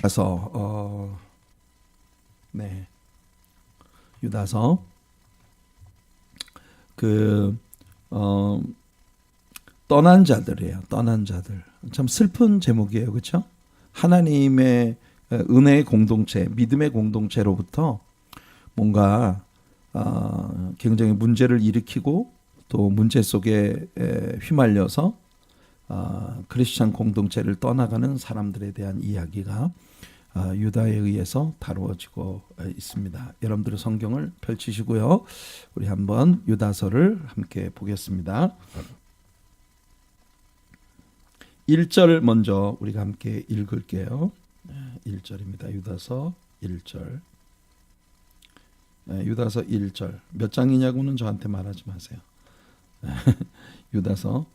유다서 유다서 떠난 자들이에요. 떠난 자들. 참 슬픈 제목이에요, 그렇죠? 하나님의 은혜의 공동체, 믿음의 공동체로부터 뭔가 굉장히 문제를 일으키고 또 문제 속에 휘말려서 크리스찬 공동체를 떠나가는 사람들에 대한 이야기가 유다에 의해서 다루어지고 있습니다. 여러분들의 성경을 펼치시고요. 우리 한번 유다서를 함께 보겠습니다. 1절 먼저 우리가 함께 읽을게요. 1절입니다. 유다서 1절. 유다서 1절. 몇 장이냐고는 저한테 말하지 마세요. 유다서.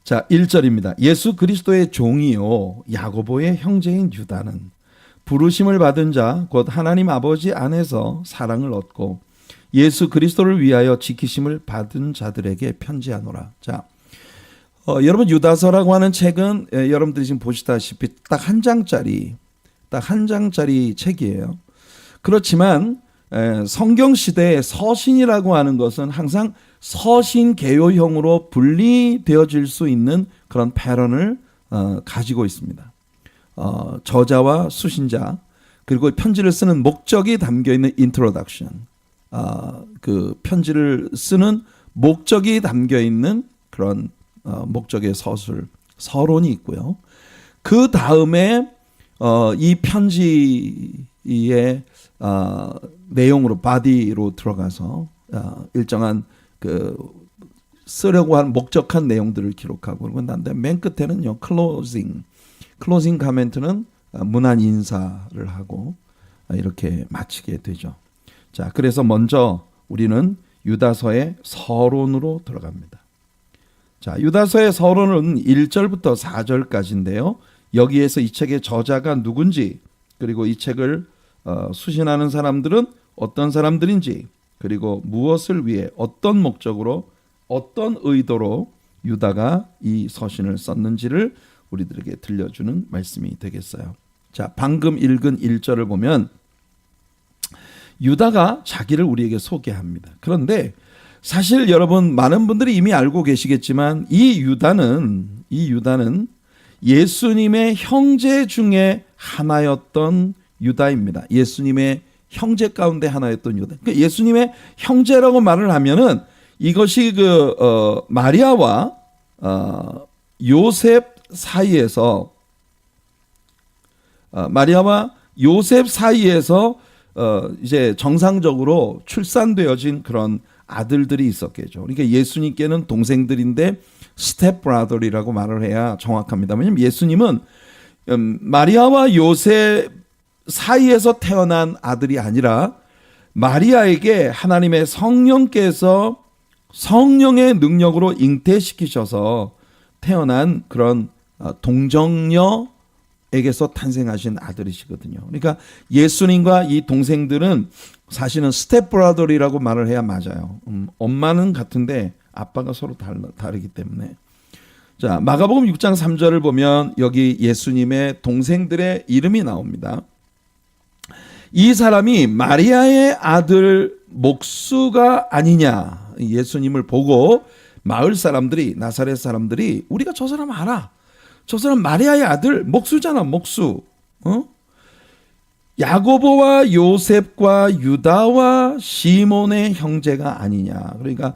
자, 1절입니다. 예수 그리스도의 종이요 야고보의 형제인 유다는 부르심을 받은 자 곧 하나님 아버지 안에서 사랑을 얻고 예수 그리스도를 위하여 지키심을 받은 자들에게 편지하노라. 자, 여러분 유다서라고 하는 책은 여러분들이 지금 보시다시피 딱 한 장짜리 책이에요. 그렇지만 성경 시대의 서신이라고 하는 것은 항상 서신 개요형으로 분리되어질 수 있는 그런 패턴을 가지고 있습니다. 저자와 수신자 그리고 편지를 쓰는 목적이 담겨 있는 인트로덕션, 그 편지를 쓰는 목적이 담겨 있는 그런 목적의 서론이 있고요. 그 다음에 이 편지의 내용으로 바디로 들어가서 일정한 쓰려고 한 목적한 내용들을 기록하고 그러고 난 다음에 맨 끝에는요 클로징 카멘트는 문안 인사를 하고 이렇게 마치게 되죠. 자, 그래서 먼저 우리는 유다서의 서론으로 들어갑니다. 자, 유다서의 서론은 1절부터 4절까지인데요. 여기에서 이 책의 저자가 누군지, 그리고 이 책을 수신하는 사람들은 어떤 사람들인지, 그리고 무엇을 위해 어떤 목적으로 어떤 의도로 유다가 이 서신을 썼는지를 우리들에게 들려주는 말씀이 되겠어요. 자, 방금 읽은 1절을 보면 유다가 자기를 우리에게 소개합니다. 그런데 사실 여러분 많은 분들이 이미 알고 계시겠지만 이 유다는 예수님의 형제 중에 하나였던 유다입니다. 예수님의 형제 가운데 하나였던 유다. 그러니까 예수님의 형제라고 말을 하면은 이것이 마리아와 요셉 사이에서 이제 정상적으로 출산되어진 그런 아들들이 있었겠죠. 그러니까 예수님께는 동생들인데 스텝 브라더리라고 말을 해야 정확합니다. 왜냐하면 예수님은 마리아와 요셉 사이에서 태어난 아들이 아니라 마리아에게 하나님의 성령께서 성령의 능력으로 잉태시키셔서 태어난 그런 동정녀에게서 탄생하신 아들이시거든요. 그러니까 예수님과 이 동생들은 사실은 스텝브라더리라고 말을 해야 맞아요. 엄마는 같은데 아빠가 서로 다르기 때문에. 자, 마가복음 6장 3절을 보면 여기 예수님의 동생들의 이름이 나옵니다. 이 사람이 마리아의 아들 목수가 아니냐. 예수님을 보고 마을 사람들이, 나사렛 사람들이 우리가 저 사람 알아. 저 사람 마리아의 아들 목수잖아, 목수. 야고보와 요셉과 유다와 시몬의 형제가 아니냐. 그러니까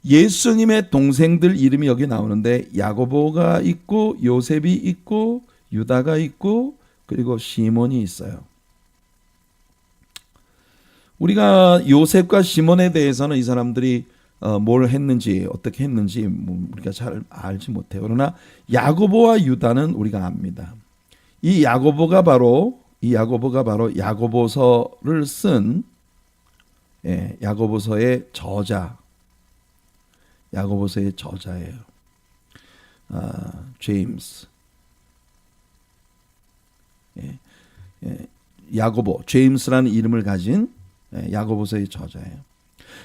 예수님의 동생들 이름이 여기 나오는데 야고보가 있고 요셉이 있고 유다가 있고 그리고 시몬이 있어요. 우리가 요셉과 시몬에 대해서는 이 사람들이 뭘 했는지 어떻게 했는지 우리가 잘 알지 못해요. 그러나 야고보와 유다는 우리가 압니다. 이 야고보가 바로 야고보서를 쓴 야고보서의 저자예요. 제임스. 야고보, 제임스라는 이름을 가진 야고보서의 저자예요.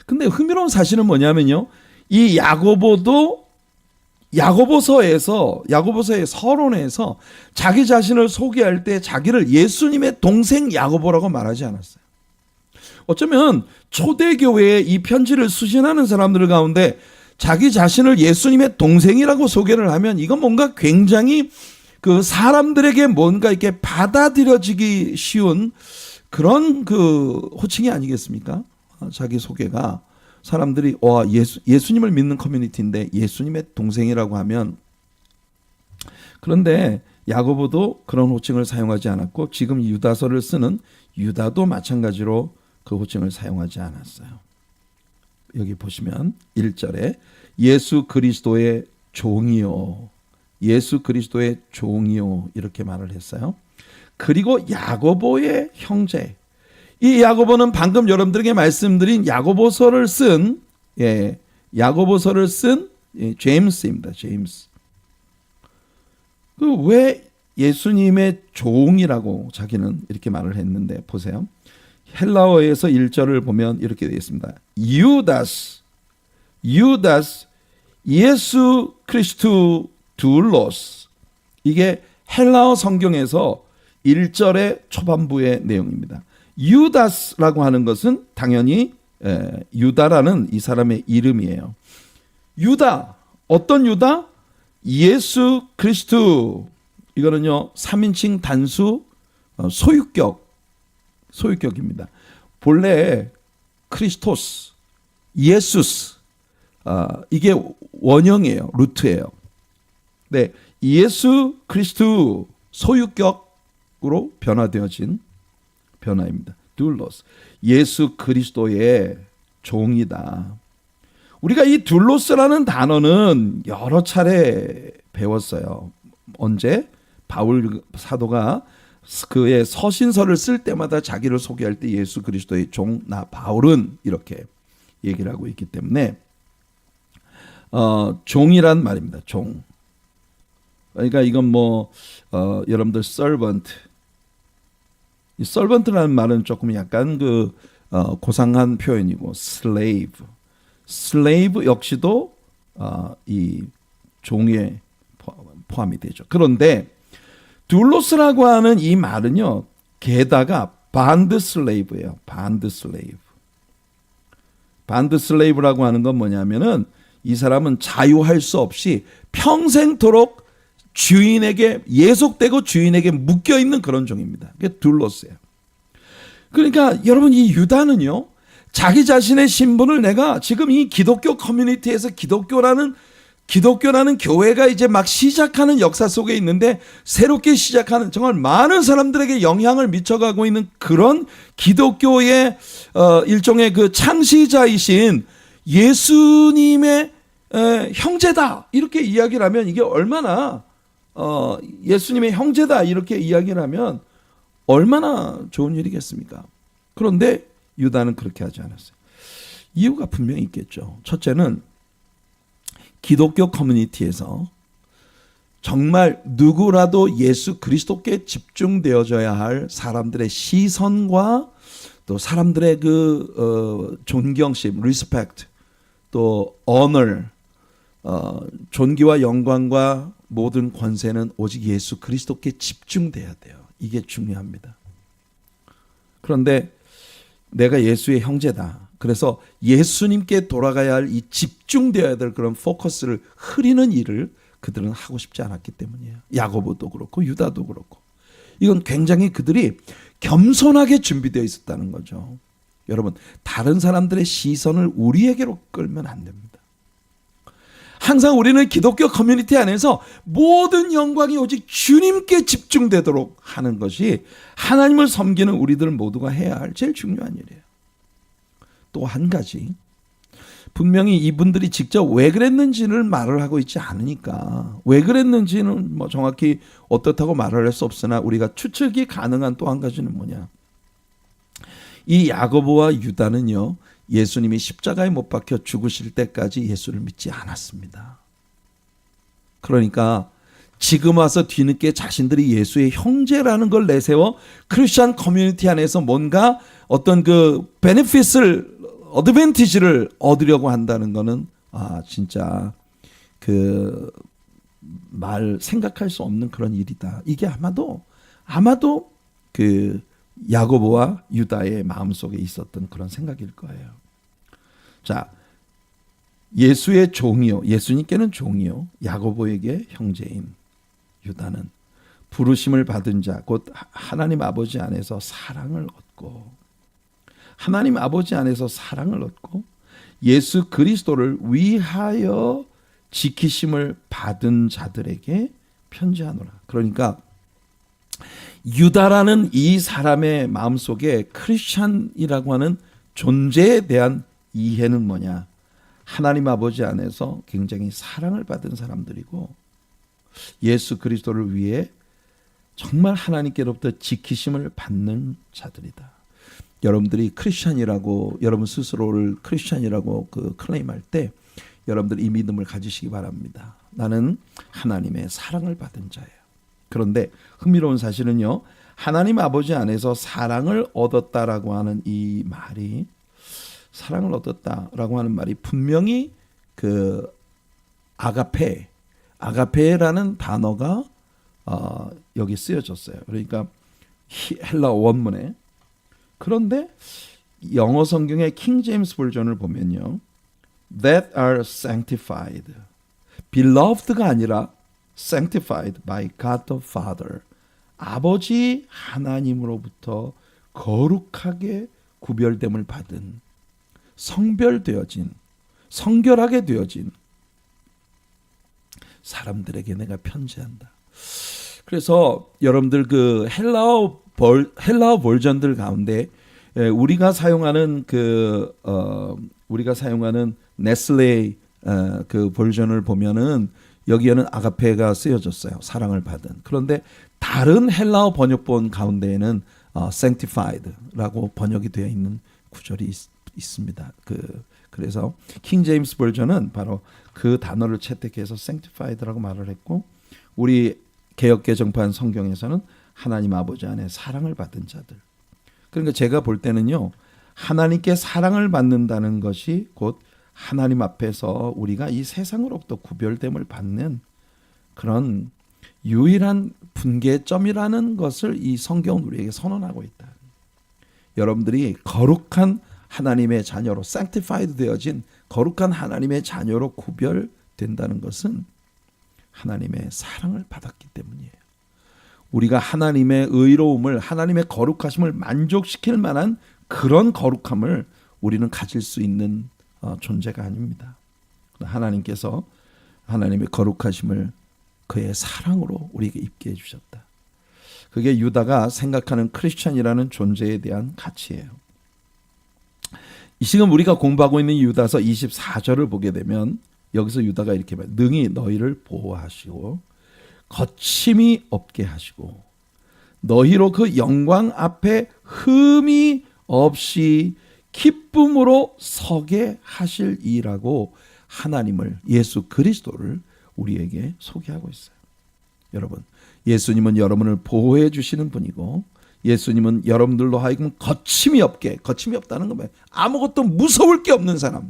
근데 흥미로운 사실은 뭐냐면요. 이 야고보도 야고보서의 서론에서 자기 자신을 소개할 때 자기를 예수님의 동생 야고보라고 말하지 않았어요. 어쩌면 초대교회에 이 편지를 수신하는 사람들 가운데 자기 자신을 예수님의 동생이라고 소개를 하면 이건 뭔가 굉장히 그 사람들에게 뭔가 이렇게 받아들여지기 쉬운 그런 그 호칭이 아니겠습니까? 자기 소개가 사람들이 예수님을 믿는 커뮤니티인데 예수님의 동생이라고 하면, 그런데 야고보도 그런 호칭을 사용하지 않았고 지금 유다서를 쓰는 유다도 마찬가지로 그 호칭을 사용하지 않았어요. 여기 보시면 1절에 예수 그리스도의 종이요, 예수 그리스도의 종이요 이렇게 말을 했어요. 그리고 야고보의 형제, 이 야고보는 방금 여러분들에게 말씀드린 야고보서를 쓴 제임스입니다. 제임스. 왜 예수님의 종이라고 자기는 이렇게 말을 했는데 보세요. 헬라어에서 1절을 보면 이렇게 되어 있습니다. 유다스 예수 크리스투 둘로스. 이게 헬라어 성경에서 1절의 초반부의 내용입니다. 유다스라고 하는 것은 당연히 유다라는 이 사람의 이름이에요. 유다, 어떤 유다? 예수 그리스도. 이거는요 3인칭 단수 소유격입니다. 본래 크리스토스, 예수스, 이게 원형이에요. 루트예요. 네, 예수 그리스도 소유격으로 변화되어진 변화입니다. 둘로스, 예수 그리스도의 종이다. 우리가 이 둘로스라는 단어는 여러 차례 배웠어요. 언제? 바울 사도가 그의 서신서를 쓸 때마다 자기를 소개할 때 예수 그리스도의 종, 나 바울은 이렇게 얘기를 하고 있기 때문에 종이란 말입니다. 종. 그러니까 이건 여러분들 servant, 이 servant라는 말은 조금 약간 고상한 표현이고 slave 역시도 이 종에 포함이 되죠. 그런데 둘로스라고 하는 이 말은요, 게다가 반드 슬레이브예요. 반드 슬레이브라고 하는 건 뭐냐면은 이 사람은 자유할 수 없이 평생토록 주인에게 예속되고 주인에게 묶여 있는 그런 종입니다. 그게 둘로스예요. 그러니까 여러분, 이 유다는요, 자기 자신의 신분을 내가 지금 이 기독교 커뮤니티에서 기독교라는 교회가 이제 막 시작하는 역사 속에 있는데, 새롭게 시작하는 정말 많은 사람들에게 영향을 미쳐가고 있는 그런 기독교의 일종의 그 창시자이신 예수님의 형제다 이렇게 이야기를 하면, 이게 얼마나 예수님의 형제다 이렇게 이야기를 하면 얼마나 좋은 일이겠습니까? 그런데 유다는 그렇게 하지 않았어요. 이유가 분명히 있겠죠. 첫째는 기독교 커뮤니티에서 정말 누구라도 예수 그리스도께 집중되어져야 할 사람들의 시선과 또 사람들의 존경심, respect, 또 honor, 존귀와 영광과 모든 권세는 오직 예수 그리스도께 집중돼야 돼요. 이게 중요합니다. 그런데 내가 예수의 형제다. 그래서 예수님께 돌아가야 할 이 집중되어야 될 그런 포커스를 흐리는 일을 그들은 하고 싶지 않았기 때문이에요. 야고보도 그렇고 유다도 그렇고. 이건 굉장히 그들이 겸손하게 준비되어 있었다는 거죠. 여러분, 다른 사람들의 시선을 우리에게로 끌면 안 됩니다. 항상 우리는 기독교 커뮤니티 안에서 모든 영광이 오직 주님께 집중되도록 하는 것이 하나님을 섬기는 우리들 모두가 해야 할 제일 중요한 일이에요. 또 한 가지, 분명히 이분들이 직접 왜 그랬는지를 말을 하고 있지 않으니까, 왜 그랬는지는 정확히 어떻다고 말을 할 수 없으나 우리가 추측이 가능한 또 한 가지는 뭐냐, 이 야고보와 유다는요, 예수님이 십자가에 못 박혀 죽으실 때까지 예수를 믿지 않았습니다. 그러니까 지금 와서 뒤늦게 자신들이 예수의 형제라는 걸 내세워 크리스천 커뮤니티 안에서 뭔가 어떤 어드밴티지를 얻으려고 한다는 거는 진짜 그 말 생각할 수 없는 그런 일이다. 이게 아마도 그 야고보와 유다의 마음속에 있었던 그런 생각일 거예요. 자, 예수의 종이요, 예수님께는 종이요, 야고보에게 형제인 유다는 부르심을 받은 자, 곧 하나님 아버지 안에서 사랑을 얻고, 하나님 아버지 안에서 사랑을 얻고 예수 그리스도를 위하여 지키심을 받은 자들에게 편지하노라. 그러니까 유다라는 이 사람의 마음속에 크리스찬이라고 하는 존재에 대한 이해는 뭐냐? 하나님 아버지 안에서 굉장히 사랑을 받은 사람들이고 예수 그리스도를 위해 정말 하나님께로부터 지키심을 받는 자들이다. 여러분들이 크리스찬이라고, 여러분 스스로를 크리스찬이라고 클레임할 때 여러분들 이 믿음을 가지시기 바랍니다. 나는 하나님의 사랑을 받은 자예요. 그런데 흥미로운 사실은요, 하나님 아버지 안에서 사랑을 얻었다라고 하는 이 말이, 사랑을 얻었다라고 하는 말이 분명히 그 아가페라는 단어가 여기 쓰여졌어요. 그러니까 헬라 원문에. 그런데 영어 성경의 킹 제임스 버전을 보면요, that are sanctified, beloved가 아니라 sanctified by God the Father, 아버지 하나님으로부터 거룩하게 구별됨을 받은, 성별되어진, 성결하게 되어진 사람들에게 내가 편지한다. 그래서 여러분들 그 헬라어 버전들 가운데 우리가 사용하는 네슬레 그 버전을 보면은 여기에는 아가페가 쓰여졌어요. 사랑을 받은. 그런데 다른 헬라어 번역본 가운데에는 sanctified라고 번역이 되어 있는 구절이 있습니다. 그래서 킹 제임스 버전은 바로 그 단어를 채택해서 sanctified라고 말을 했고, 우리 개역 개정판 성경에서는 하나님 아버지 안에 사랑을 받은 자들. 그러니까 제가 볼 때는요, 하나님께 사랑을 받는다는 것이 곧 하나님 앞에서 우리가 이 세상으로부터 구별됨을 받는 그런 유일한 분계점이라는 것을 이 성경은 우리에게 선언하고 있다. 여러분들이 거룩한 하나님의 자녀로, sanctified 되어진 거룩한 하나님의 자녀로 구별된다는 것은 하나님의 사랑을 받았기 때문이에요. 우리가 하나님의 의로움을, 하나님의 거룩하심을 만족시킬 만한 그런 거룩함을 우리는 가질 수 있는 존재가 아닙니다. 하나님께서 하나님의 거룩하심을 그의 사랑으로 우리에게 입게 해주셨다. 그게 유다가 생각하는 크리스찬이라는 존재에 대한 가치예요. 이 시간 우리가 공부하고 있는 유다서 24절을 보게 되면 여기서 유다가 이렇게 말해요. 능히 너희를 보호하시고 거침이 없게 하시고 너희로 그 영광 앞에 흠이 없이 기쁨으로 서게 하실 이라고 하나님을, 예수 그리스도를 우리에게 소개하고 있어요. 여러분, 예수님은 여러분을 보호해 주시는 분이고 예수님은 여러분들로 하여금 거침이 없다는 건 뭐예요? 아무것도 무서울 게 없는 사람.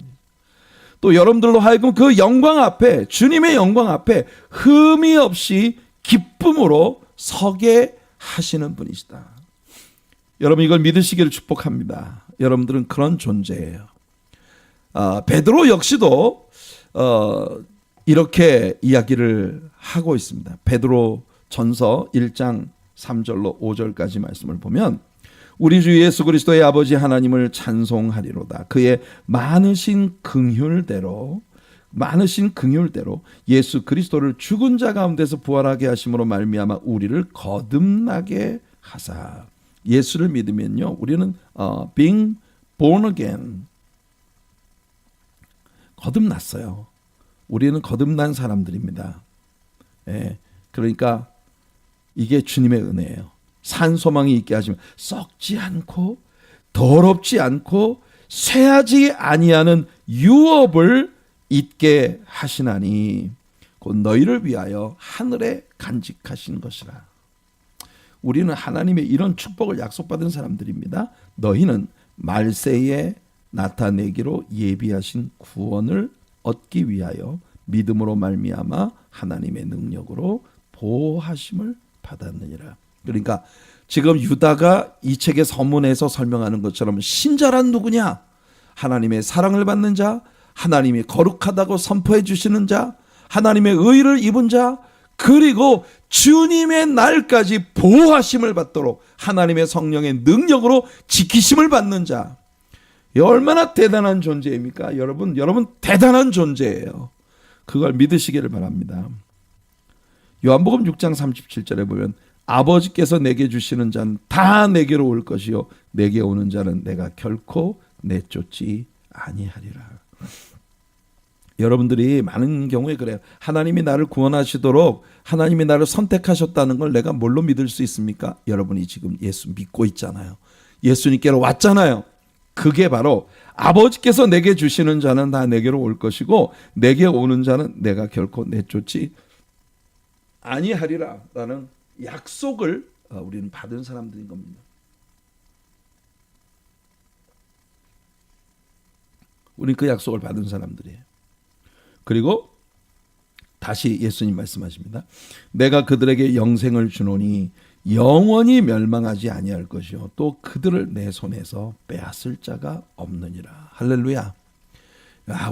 또 여러분들로 하여금 그 영광 앞에, 주님의 영광 앞에 흠이 없이 기쁨으로 서게 하시는 분이시다. 여러분, 이걸 믿으시기를 축복합니다. 여러분들은 그런 존재예요. 베드로 역시도 이렇게 이야기를 하고 있습니다. 베드로 전서 1장 3절로 5절까지 말씀을 보면, 우리 주 예수 그리스도의 아버지 하나님을 찬송하리로다. 그의 많으신 긍휼대로 예수 그리스도를 죽은 자 가운데서 부활하게 하심으로 말미암아 우리를 거듭나게 하사. 예수를 믿으면요, 우리는 being born again, 거듭났어요. 우리는 거듭난 사람들입니다. 그러니까 이게 주님의 은혜예요. 산 소망이 있게 하시면 썩지 않고 더럽지 않고 쇠하지 아니하는 유업을 잊게 하시나니 곧 너희를 위하여 하늘에 간직하신 것이라. 우리는 하나님의 이런 축복을 약속받은 사람들입니다. 너희는 말세에 나타내기로 예비하신 구원을 얻기 위하여 믿음으로 말미암아 하나님의 능력으로 보호하심을 받았느니라. 그러니까 지금 유다가 이 책의 서문에서 설명하는 것처럼 신자란 누구냐? 하나님의 사랑을 받는 자, 하나님이 거룩하다고 선포해 주시는 자, 하나님의 의를 입은 자, 그리고 주님의 날까지 보호하심을 받도록 하나님의 성령의 능력으로 지키심을 받는 자. 얼마나 대단한 존재입니까? 여러분 대단한 존재예요. 그걸 믿으시기를 바랍니다. 요한복음 6장 37절에 보면 아버지께서 내게 주시는 자는 다 내게로 올 것이요 내게 오는 자는 내가 결코 내쫓지 아니하리라. 여러분들이 많은 경우에 그래요. 하나님이 나를 구원하시도록 하나님이 나를 선택하셨다는 걸 내가 뭘로 믿을 수 있습니까? 여러분이 지금 예수 믿고 있잖아요. 예수님께로 왔잖아요. 그게 바로 아버지께서 내게 주시는 자는 다 내게로 올 것이고 내게 오는 자는 내가 결코 내쫓지 아니하리라 라는 약속을 우리는 받은 사람들인 겁니다. 우리는 그 약속을 받은 사람들이에요. 그리고 다시 예수님 말씀하십니다. 내가 그들에게 영생을 주노니 영원히 멸망하지 아니할 것이요 또 그들을 내 손에서 빼앗을 자가 없느니라. 할렐루야.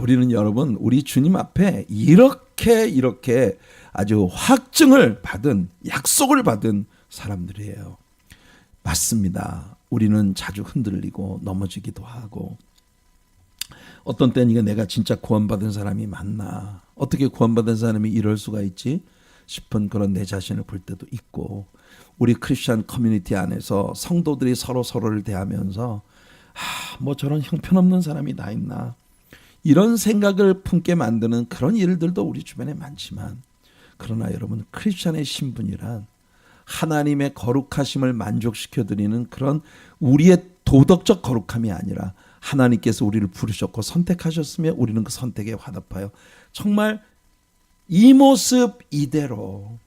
우리는 여러분 우리 주님 앞에 이렇게 아주 확증을 받은 약속을 받은 사람들이에요. 맞습니다. 우리는 자주 흔들리고 넘어지기도 하고 어떤 때는 이게 내가 진짜 구원받은 사람이 맞나? 어떻게 구원받은 사람이 이럴 수가 있지? 싶은 그런 내 자신을 볼 때도 있고 우리 크리스천 커뮤니티 안에서 성도들이 서로를 대하면서 뭐 저런 형편없는 사람이 다 있나? 이런 생각을 품게 만드는 그런 일들도 우리 주변에 많지만 그러나 여러분 크리스천의 신분이란 하나님의 거룩하심을 만족시켜드리는 그런 우리의 도덕적 거룩함이 아니라 하나님께서 우리를 부르셨고 선택하셨으며 우리는 그 선택에 화답하여 정말 이 모습 이대로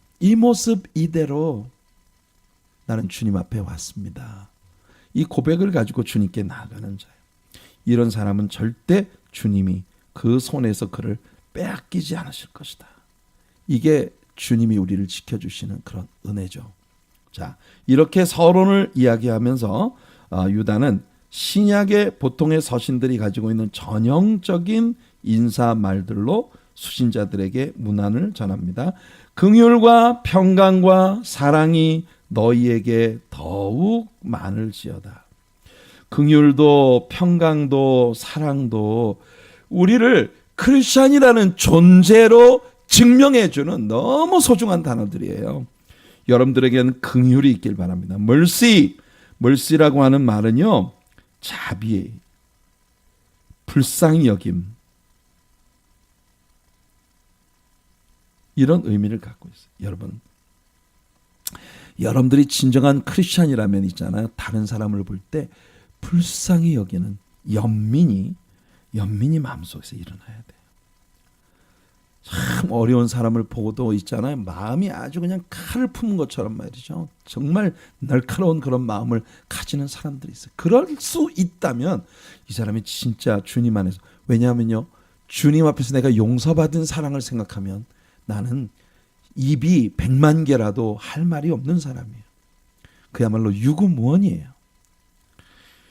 나는 주님 앞에 왔습니다. 이 고백을 가지고 주님께 나아가는 자예요. 이런 사람은 절대 주님이 그 손에서 그를 빼앗기지 않으실 것이다. 이게 주님이 우리를 지켜주시는 그런 은혜죠. 자, 이렇게 서론을 이야기하면서 유다는 신약의 보통의 서신들이 가지고 있는 전형적인 인사 말들로 수신자들에게 문안을 전합니다. 긍휼과 평강과 사랑이 너희에게 더욱 많을지어다. 긍휼도 평강도 사랑도 우리를 크리스찬이라는 존재로 증명해주는 너무 소중한 단어들이에요. 여러분들에게는 긍휼이 있길 바랍니다. mercy라고 하는 말은요, 자비, 불쌍히 여김, 이런 의미를 갖고 있어요. 여러분들이 진정한 크리스찬이라면 있잖아요. 다른 사람을 볼 때 불쌍히 여기는 연민이 마음속에서 일어나야 돼요. 참 어려운 사람을 보고도 있잖아요. 마음이 아주 그냥 칼을 품은 것처럼 말이죠. 정말 날카로운 그런 마음을 가지는 사람들이 있어요. 그럴 수 있다면 이 사람이 진짜 주님 안에서, 왜냐하면요, 주님 앞에서 내가 용서받은 사랑을 생각하면 나는 입이 100만 개라도 할 말이 없는 사람이에요. 그야말로 유구무원이에요.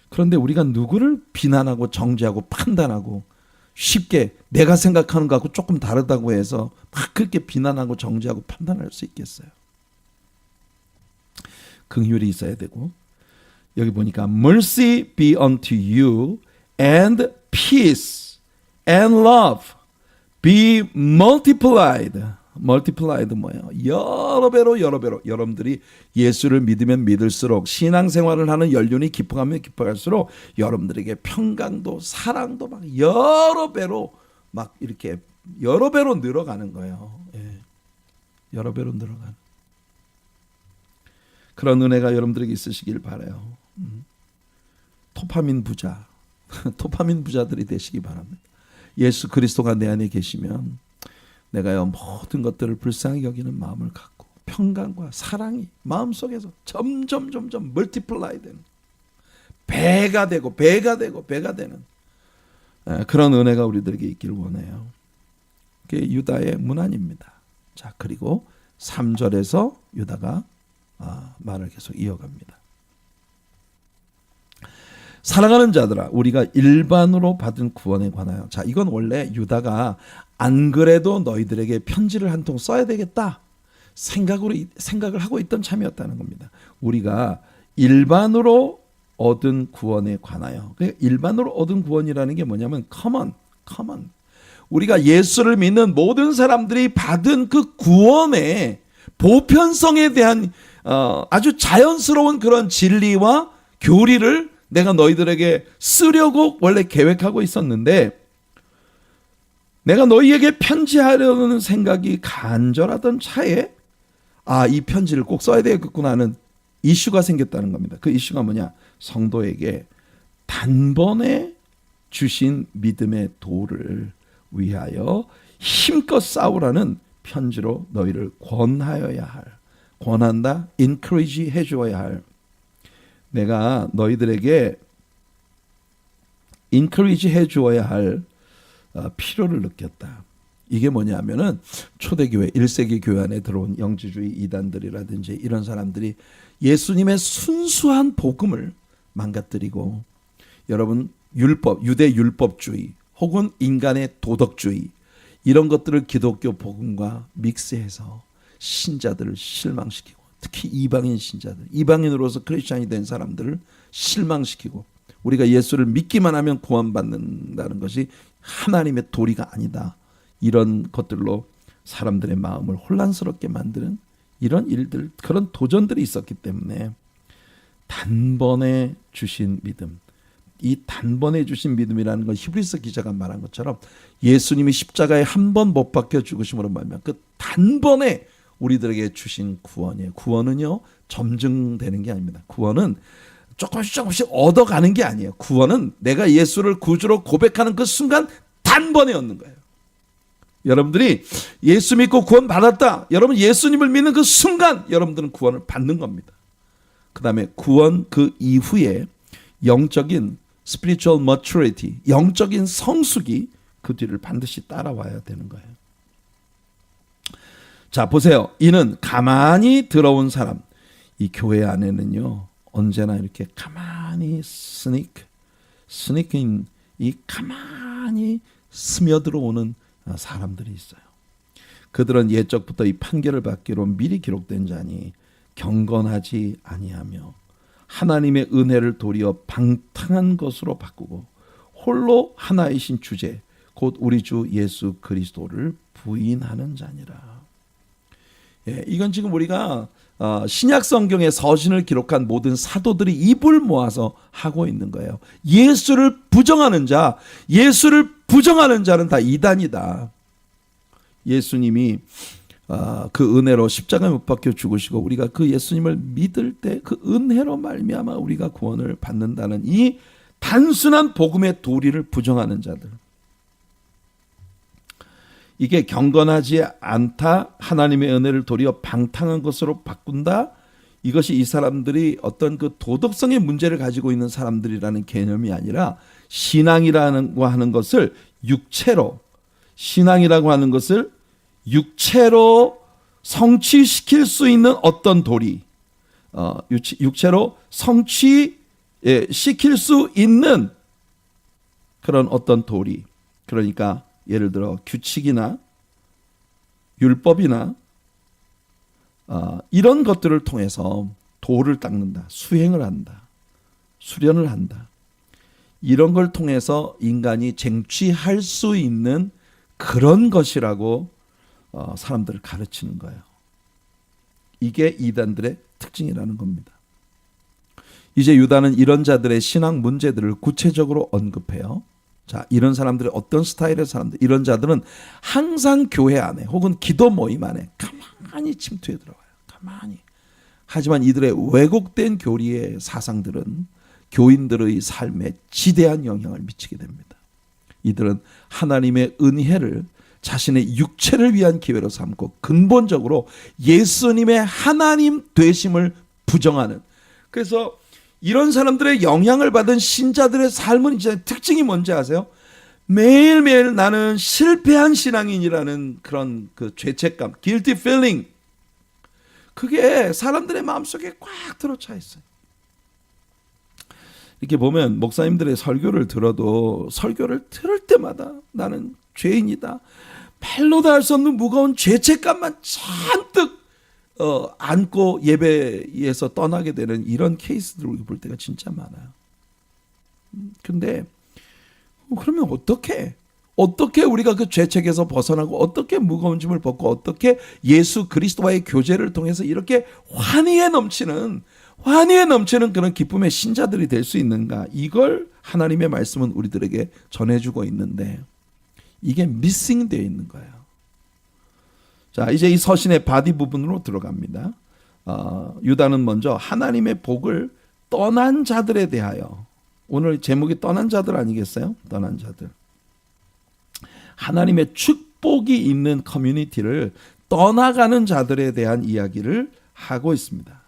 그런데 우리가 누구를 비난하고 정죄하고 판단하고 쉽게 내가 생각하는 것하고 조금 다르다고 해서 막 그렇게 비난하고 정죄하고 판단할 수 있겠어요? 긍휼이 있어야 되고, 여기 보니까 mercy be unto you and peace and love be multiplied. multiplied 뭐예요? 여러 배로 여러분들이 예수를 믿으면 믿을수록, 신앙생활을 하는 연륜이 깊어가면 깊어갈수록 여러분들에게 평강도 사랑도 막 여러 배로 막 이렇게 여러 배로 늘어가는 거예요. 예. 여러 배로 늘어가는 그런 은혜가 여러분들에게 있으시길 바라요. 도파민 부자들이 되시기 바랍니다. 예수 그리스도가 내 안에 계시면 내가요 모든 것들을 불쌍히 여기는 마음을 갖고 평강과 사랑이 마음속에서 점점 멀티플라이 되는, 배가 되는 그런 은혜가 우리들에게 있기를 원해요. 그게 유다의 문안입니다. 자, 그리고 3절에서 유다가 말을 계속 이어갑니다. 사랑하는 자들아, 우리가 일반으로 받은 구원에 관하여. 자, 이건 원래 유다가 안 그래도 너희들에게 편지를 한 통 써야 되겠다 생각을 하고 있던 참이었다는 겁니다. 우리가 일반으로 얻은 구원에 관하여. 일반으로 얻은 구원이라는 게 뭐냐면 common. 우리가 예수를 믿는 모든 사람들이 받은 그 구원의 보편성에 대한 아주 자연스러운 그런 진리와 교리를 내가 너희들에게 쓰려고 원래 계획하고 있었는데, 내가 너희에게 편지하려는 생각이 간절하던 차에 이 편지를 꼭 써야 되겠구나 하는 이슈가 생겼다는 겁니다. 그 이슈가 뭐냐? 성도에게 단번에 주신 믿음의 도를 위하여 힘껏 싸우라는 편지로 너희를 권한다, encourage 해주어야 할, 내가 너희들에게 encourage 해주어야 할 필요를 느꼈다. 이게 뭐냐면은 초대교회 1세기 교회 안에 들어온 영지주의 이단들이라든지 이런 사람들이 예수님의 순수한 복음을 망가뜨리고, 여러분 유대 율법주의 혹은 인간의 도덕주의 이런 것들을 기독교 복음과 믹스해서 신자들을 실망시키고, 특히 이방인 신자들, 이방인으로서 크리스찬이 된 사람들을 실망시키고, 우리가 예수를 믿기만 하면 구원받는다는 것이 하나님의 도리가 아니다, 이런 것들로 사람들의 마음을 혼란스럽게 만드는 이런 일들, 그런 도전들이 있었기 때문에 단번에 주신 믿음, 이 단번에 주신 믿음이라는 건 히브리서 기자가 말한 것처럼 예수님이 십자가에 한 번 못 박혀 죽으심으로 말미암아 그 단번에 우리들에게 주신 구원이에요. 구원은요 점증되는 게 아닙니다. 구원은 조금씩 얻어가는 게 아니에요. 구원은 내가 예수를 구주로 고백하는 그 순간 단번에 얻는 거예요. 여러분들이 예수 믿고 구원 받았다, 여러분 예수님을 믿는 그 순간 여러분들은 구원을 받는 겁니다. 그 다음에 구원 그 이후에 영적인 spiritual maturity, 영적인 성숙이 그 뒤를 반드시 따라와야 되는 거예요. 자, 보세요. 이는 가만히 들어온 사람, 이 교회 안에는요 언제나 이렇게 가만히 스니크인, 이 가만히 스며들어오는 사람들이 있어요. 그들은 옛적부터 이 판결을 받기로 미리 기록된 자니 경건하지 아니하며 하나님의 은혜를 도리어 방탕한 것으로 바꾸고 홀로 하나이신 주제 곧 우리 주 예수 그리스도를 부인하는 자니라. 예, 이건 지금 우리가 신약 성경의 서신을 기록한 모든 사도들이 입을 모아서 하고 있는 거예요. 예수를 부정하는 자는 다 이단이다. 예수님이 그 은혜로 십자가에 못 박혀 죽으시고 우리가 그 예수님을 믿을 때 그 은혜로 말미암아 우리가 구원을 받는다는 이 단순한 복음의 도리를 부정하는 자들, 이게 경건하지 않다, 하나님의 은혜를 도리어 방탕한 것으로 바꾼다, 이것이 이 사람들이 어떤 그 도덕성의 문제를 가지고 있는 사람들이라는 개념이 아니라 신앙이라고 하는 것을 육체로 성취시킬 수 있는 어떤 도리, 육체로 성취시킬 수 있는 그런 어떤 도리, 그러니까 예를 들어 규칙이나 율법이나 이런 것들을 통해서 도를 닦는다, 수행을 한다, 수련을 한다, 이런 걸 통해서 인간이 쟁취할 수 있는 그런 것이라고 사람들을 가르치는 거예요. 이게 이단들의 특징이라는 겁니다. 이제 유다는 이런 자들의 신앙 문제들을 구체적으로 언급해요. 자, 이런 사람들이 어떤 스타일의 사람들, 이런 자들은 항상 교회 안에 혹은 기도 모임 안에 가만히 침투해 들어와요. 가만히. 하지만 이들의 왜곡된 교리의 사상들은 교인들의 삶에 지대한 영향을 미치게 됩니다. 이들은 하나님의 은혜를 자신의 육체를 위한 기회로 삼고 근본적으로 예수님의 하나님 되심을 부정하는, 그래서 이런 사람들의 영향을 받은 신자들의 삶은 이제 특징이 뭔지 아세요? 매일매일 나는 실패한 신앙인이라는 그런 그 죄책감, guilty feeling, 그게 사람들의 마음속에 꽉 들어차 있어요. 이렇게 보면 목사님들의 설교를 들어도 설교를 들을 때마다 나는 죄인이다, 말로도 할 수 없는 무거운 죄책감만 잔뜩 안고 예배에서 떠나게 되는 이런 케이스들을 볼 때가 진짜 많아요. 근데 그러면 어떻게 우리가 그 죄책에서 벗어나고 어떻게 무거운 짐을 벗고 어떻게 예수 그리스도와의 교제를 통해서 이렇게 환희에 넘치는 그런 기쁨의 신자들이 될 수 있는가? 이걸 하나님의 말씀은 우리들에게 전해주고 있는데 이게 미싱되어 있는 거예요. 자, 이제 이 서신의 바디 부분으로 들어갑니다. 유다는 먼저 하나님의 복을 떠난 자들에 대하여, 오늘 제목이 떠난 자들 아니겠어요? 떠난 자들. 하나님의 축복이 있는 커뮤니티를 떠나가는 자들에 대한 이야기를 하고 있습니다.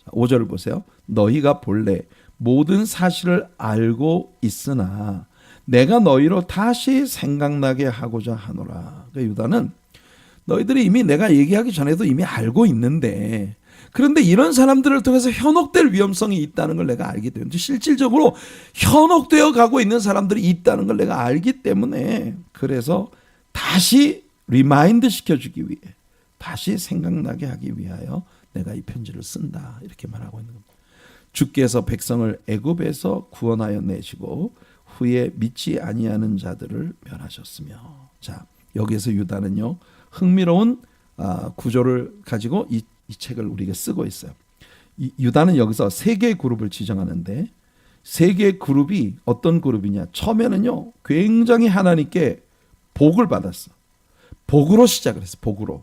5절을 보세요. 너희가 본래 모든 사실을 알고 있으나 내가 너희로 다시 생각나게 하고자 하노라. 그러니까 유다는 너희들이 이미 내가 얘기하기 전에도 이미 알고 있는데, 그런데 이런 사람들을 통해서 현혹될 위험성이 있다는 걸 내가 알기 때문에, 실질적으로 현혹되어 가고 있는 사람들이 있다는 걸 내가 알기 때문에, 그래서 다시 리마인드 시켜주기 위해, 다시 생각나게 하기 위하여 내가 이 편지를 쓴다, 이렇게 말하고 있는 겁니다. 주께서 백성을 애굽에서 구원하여 내시고 후에 믿지 아니하는 자들을 멸하셨으며. 자, 여기에서 유다는요 흥미로운 구조를 가지고 이 책을 우리에게 쓰고 있어요. 유다는 여기서 세 개의 그룹을 지정하는데, 세 개의 그룹이 어떤 그룹이냐? 처음에는요 굉장히 하나님께 복을 받았어. 복으로 시작을 했어. 복으로.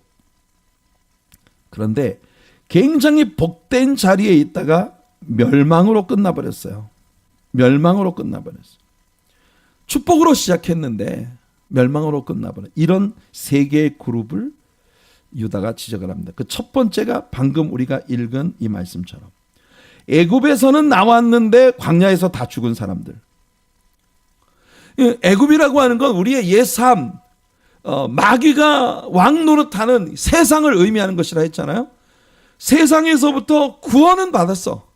그런데 굉장히 복된 자리에 있다가 멸망으로 끝나버렸어요. 멸망으로 끝나버렸어요. 축복으로 시작했는데 멸망으로 끝나버려. 이런 세 개의 그룹을 유다가 지적을 합니다. 그 첫 번째가 방금 우리가 읽은 이 말씀처럼 애굽에서는 나왔는데 광야에서 다 죽은 사람들. 애굽이라고 하는 건 우리의 옛삶, 마귀가 왕 노릇하는 세상을 의미하는 것이라 했잖아요. 세상에서부터 구원은 받았어.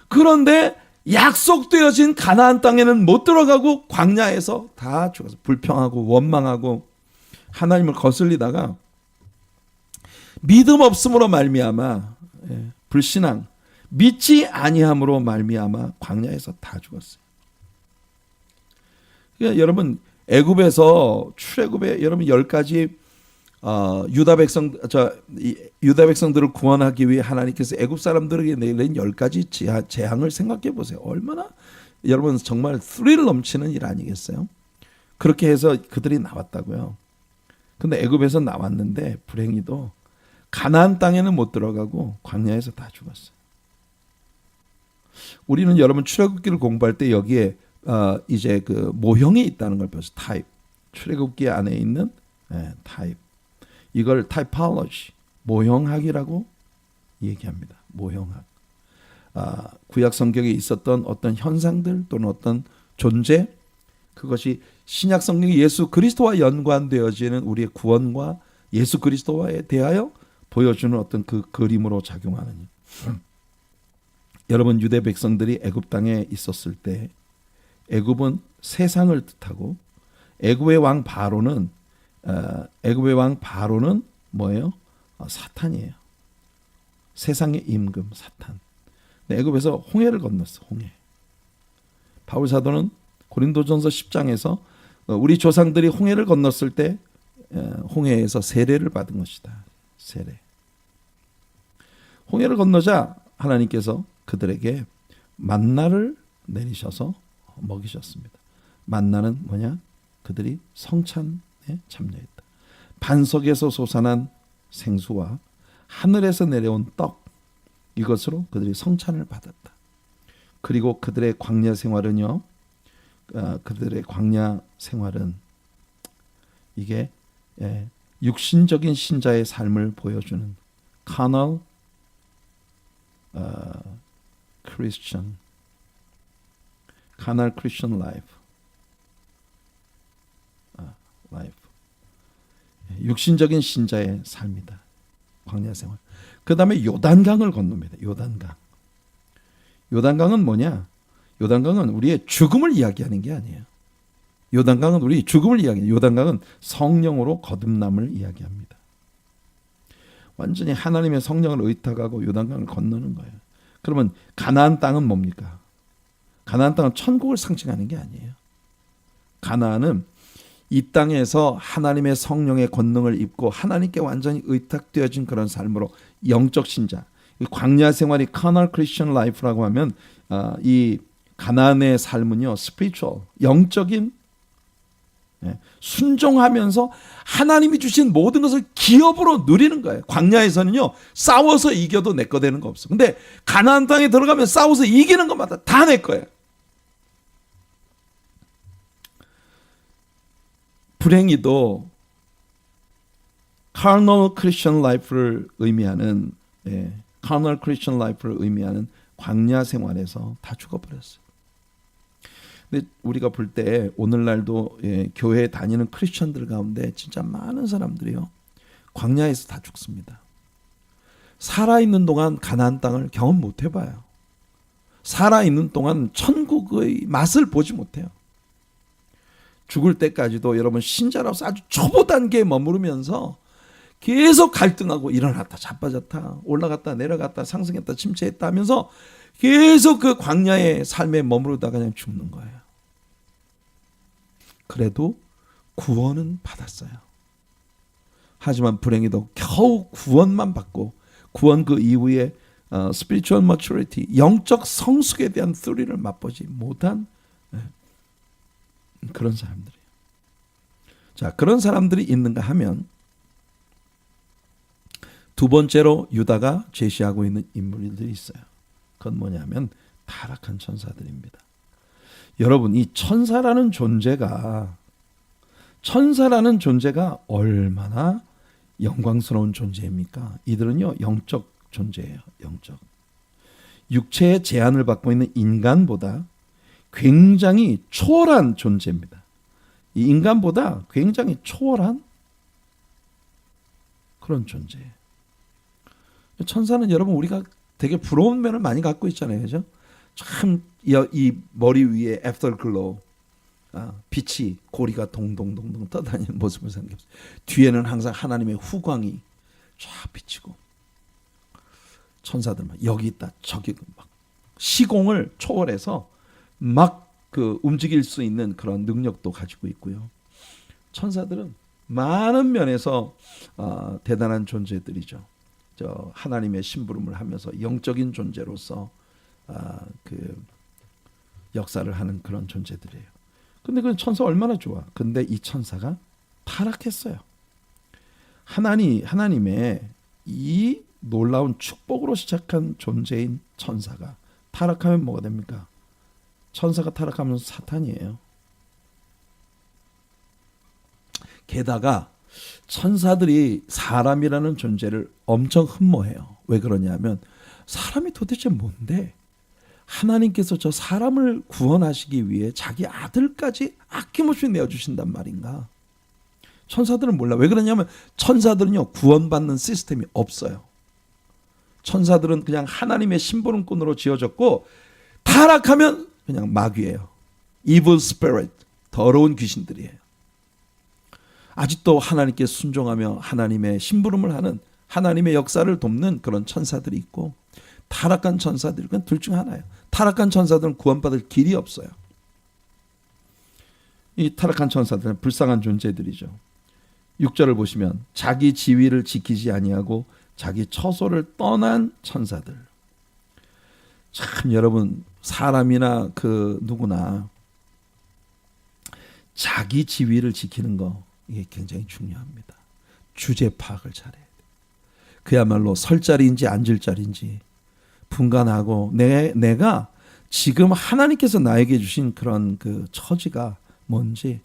그런데 약속되어진 가나안 땅에는 못 들어가고 광야에서 다 죽어서 불평하고 원망하고 하나님을 거슬리다가 믿음 없음으로 말미암아, 불신앙, 믿지 아니함으로 말미암아 광야에서 다 죽었어요. 그러니까 여러분 애굽에서 출애굽에 여러분 10가지 유다 백성들을 구원하기 위해 하나님께서 애굽 사람들에게 내린 10가지 재앙을 생각해 보세요. 얼마나 여러분 정말 스릴 넘치는 일 아니겠어요? 그렇게 해서 그들이 나왔다고요. 근데 애굽에서 나왔는데 불행히도 가나안 땅에는 못 들어가고 광야에서 다 죽었어요. 우리는 여러분 출애굽기를 공부할 때 여기에 이제 그 모형이 있다는 걸 배웠어요. 타입. 출애굽기 안에 있는 타입. 이걸 타이폴로지, 모형학이라고 얘기합니다. 모형학. 구약 성경에 있었던 어떤 현상들 또는 어떤 존재, 그것이 신약 성경에 예수 그리스도와 연관되어지는 우리의 구원과 예수 그리스도와에 대하여 보여주는 어떤 그 그림으로 작용하는. 여러분 유대 백성들이 애굽 땅에 있었을 때 애굽은 세상을 뜻하고 애굽의 왕 바로는 뭐예요? 사탄이에요. 세상의 임금 사탄. 애굽에서 홍해를 건넜어. 홍해. 바울 사도는 고린도전서 10장에서 우리 조상들이 홍해를 건넜을 때 홍해에서 세례를 받은 것이다. 세례. 홍해를 건너자 하나님께서 그들에게 만나를 내리셔서 먹이셨습니다. 만나는 뭐냐? 그들이 성찬에 참여했다. 반석에서 솟아난 생수와 하늘에서 내려온 떡, 이것으로 그들이 성찬을 받았다. 그리고 그들의 광야 생활은요, 이게 육신적인 신자의 삶을 보여주는 carnal Christian life. 라이프. 육신적인 신자의 삶이다. 광야 생활. 그 다음에 요단강을 건넙니다. 요단강. 요단강은 뭐냐? 요단강은 우리의 죽음을 이야기하는 게 아니에요. 요단강은 우리 죽음을 이야기해요. 요단강은 성령으로 거듭남을 이야기합니다. 완전히 하나님의 성령을 의탁하고 요단강을 건너는 거예요. 그러면 가나안 땅은 뭡니까? 가나안 땅은 천국을 상징하는 게 아니에요. 가나안은 이 땅에서 하나님의 성령의 권능을 입고 하나님께 완전히 의탁되어진 그런 삶으로 영적 신자, 광야 생활이 카널 크리스천 라이프라고 하면 이 가나안의 삶은요, 스피리추얼, 영적인 순종하면서 하나님이 주신 모든 것을 기업으로 누리는 거예요. 광야에서는요, 싸워서 이겨도 내 거 되는 거 없어. 근데 가나안 땅에 들어가면 싸워서 이기는 것마다 다 내 거예요. 불행히도 carnal Christian life를 의미하는 carnal Christian life를 의미하는 광야 생활에서 다 죽어버렸어요. 근데 우리가 볼 때 오늘날도 교회에 다니는 크리스천들 가운데 진짜 많은 사람들이요, 광야에서 다 죽습니다. 살아있는 동안 가나안 땅을 경험 못 해봐요. 살아있는 동안 천국의 맛을 보지 못해요. 죽을 때까지도 여러분 신자로서 아주 초보 단계에 머무르면서 계속 갈등하고 일어났다 자빠졌다 올라갔다 내려갔다 상승했다 침체했다 하면서 계속 그 광야의 삶에 머무르다가 그냥 죽는 거예요. 그래도 구원은 받았어요. 하지만 불행히도 겨우 구원만 받고 구원 그 이후에 spiritual maturity, 영적 성숙에 대한 thrill 맛보지 못한 그런 사람들이에요. 자, 그런 사람들이 있는가 하면 두 번째로 유다가 제시하고 있는 인물들이 있어요. 그건 뭐냐면 타락한 천사들입니다. 여러분, 이 천사라는 존재가 얼마나 영광스러운 존재입니까? 이들은요, 영적 존재예요. 영적. 육체의 제한을 받고 있는 인간보다 굉장히 초월한 존재입니다. 이 인간보다 굉장히 초월한 그런 존재예요. 천사는 여러분 우리가 되게 부러운 면을 많이 갖고 있잖아요. 그죠? 참 이 머리 위에 애프터글로우, 빛이 고리가 동동동동 떠다니는 모습을 생각해보세요. 뒤에는 항상 하나님의 후광이 쫙 비치고 천사들만 여기 있다 저기 막 시공을 초월해서 막 그 움직일 수 있는 그런 능력도 가지고 있고요. 천사들은 많은 면에서 대단한 존재들이죠. 저 하나님의 심부름을 하면서 영적인 존재로서 그 역사를 하는 그런 존재들이에요. 근데 그 천사 얼마나 좋아. 근데 이 천사가 타락했어요. 하나님의 이 놀라운 축복으로 시작한 존재인 천사가 타락하면 뭐가 됩니까? 천사가 타락하면 사탄이에요. 게다가 천사들이 사람이라는 존재를 엄청 흠모해요. 왜 그러냐면 사람이 도대체 뭔데 하나님께서 저 사람을 구원하시기 위해 자기 아들까지 아낌없이 내어주신단 말인가. 천사들은 몰라. 왜 그러냐면 천사들은요, 구원받는 시스템이 없어요. 천사들은 그냥 하나님의 심부름꾼으로 지어졌고 타락하면 그냥 마귀예요. Evil spirit, 더러운 귀신들이에요. 아직도 하나님께 순종하며 하나님의 심부름을 하는, 하나님의 역사를 돕는 그런 천사들이 있고, 타락한 천사들은 그냥 둘 중 하나예요. 타락한 천사들은 구원받을 길이 없어요. 이 타락한 천사들은 불쌍한 존재들이죠. 6절을 보시면 자기 지위를 지키지 아니하고 자기 처소를 떠난 천사들. 참 여러분, 사람이나 그 누구나 자기 지위를 지키는 거, 이게 굉장히 중요합니다. 주제 파악을 잘해야 돼. 그야말로 설 자리인지 앉을 자리인지 분간하고 내가 지금 하나님께서 나에게 주신 그런 그 처지가 뭔지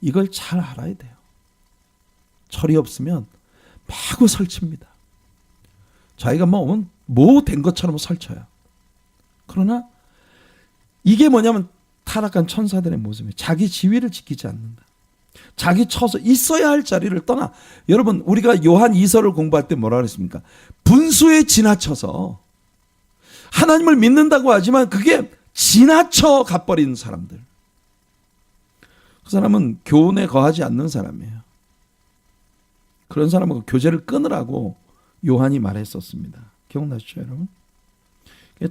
이걸 잘 알아야 돼요. 철이 없으면 마구 설칩니다. 자기가 뭐 된 것처럼 설쳐요. 그러나 이게 뭐냐면 타락한 천사들의 모습이에요. 자기 지위를 지키지 않는다. 자기 처소 있어야 할 자리를 떠나. 여러분 우리가 요한 2서를 공부할 때 뭐라 그랬습니까? 분수에 지나쳐서 하나님을 믿는다고 하지만 그게 지나쳐 가버린 사람들. 그 사람은 교훈에 거하지 않는 사람이에요. 그런 사람하고 교제를 끊으라고 요한이 말했었습니다. 기억나시죠 여러분?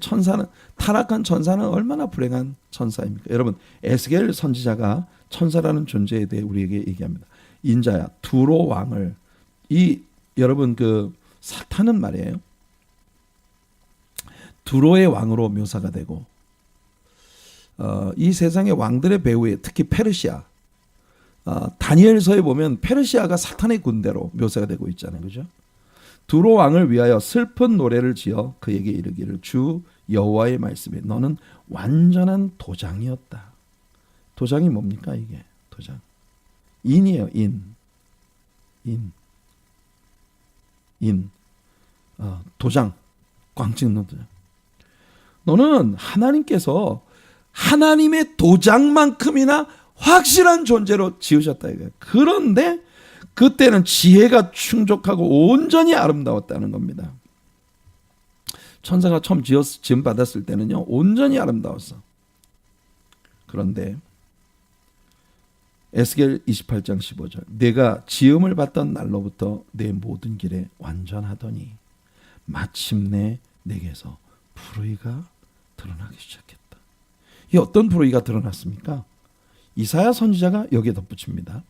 천사는, 타락한 천사는 얼마나 불행한 천사입니까? 여러분 에스겔 선지자가 천사라는 존재에 대해 우리에게 얘기합니다. 인자야 두로 왕을, 여러분 그 사탄은 말이에요, 두로의 왕으로 묘사가 되고 이 세상의 왕들의 배후에 특히 페르시아, 다니엘서에 보면 페르시아가 사탄의 군대로 묘사가 되고 있잖아요. 그죠? 두로 왕을 위하여 슬픈 노래를 지어 그에게 이르기를 주 여호와의 말씀에 너는 완전한 도장이었다. 도장이 뭡니까 이게? 도장. 인이에요. 인. 도장. 꽝 찍는 도장. 너는 하나님께서 하나님의 도장만큼이나 확실한 존재로 지으셨다 이거예요. 그런데 그때는 지혜가 충족하고 온전히 아름다웠다는 겁니다. 천사가 처음 지음 받았을 때는요, 온전히 아름다웠어. 그런데 에스겔 28장 15절 내가 지음을 받던 날로부터 내 모든 길에 완전하더니 마침내 내게서 불의가 드러나기 시작했다. 이 어떤 불의가 드러났습니까? 이사야 선지자가 여기에 덧붙입니다.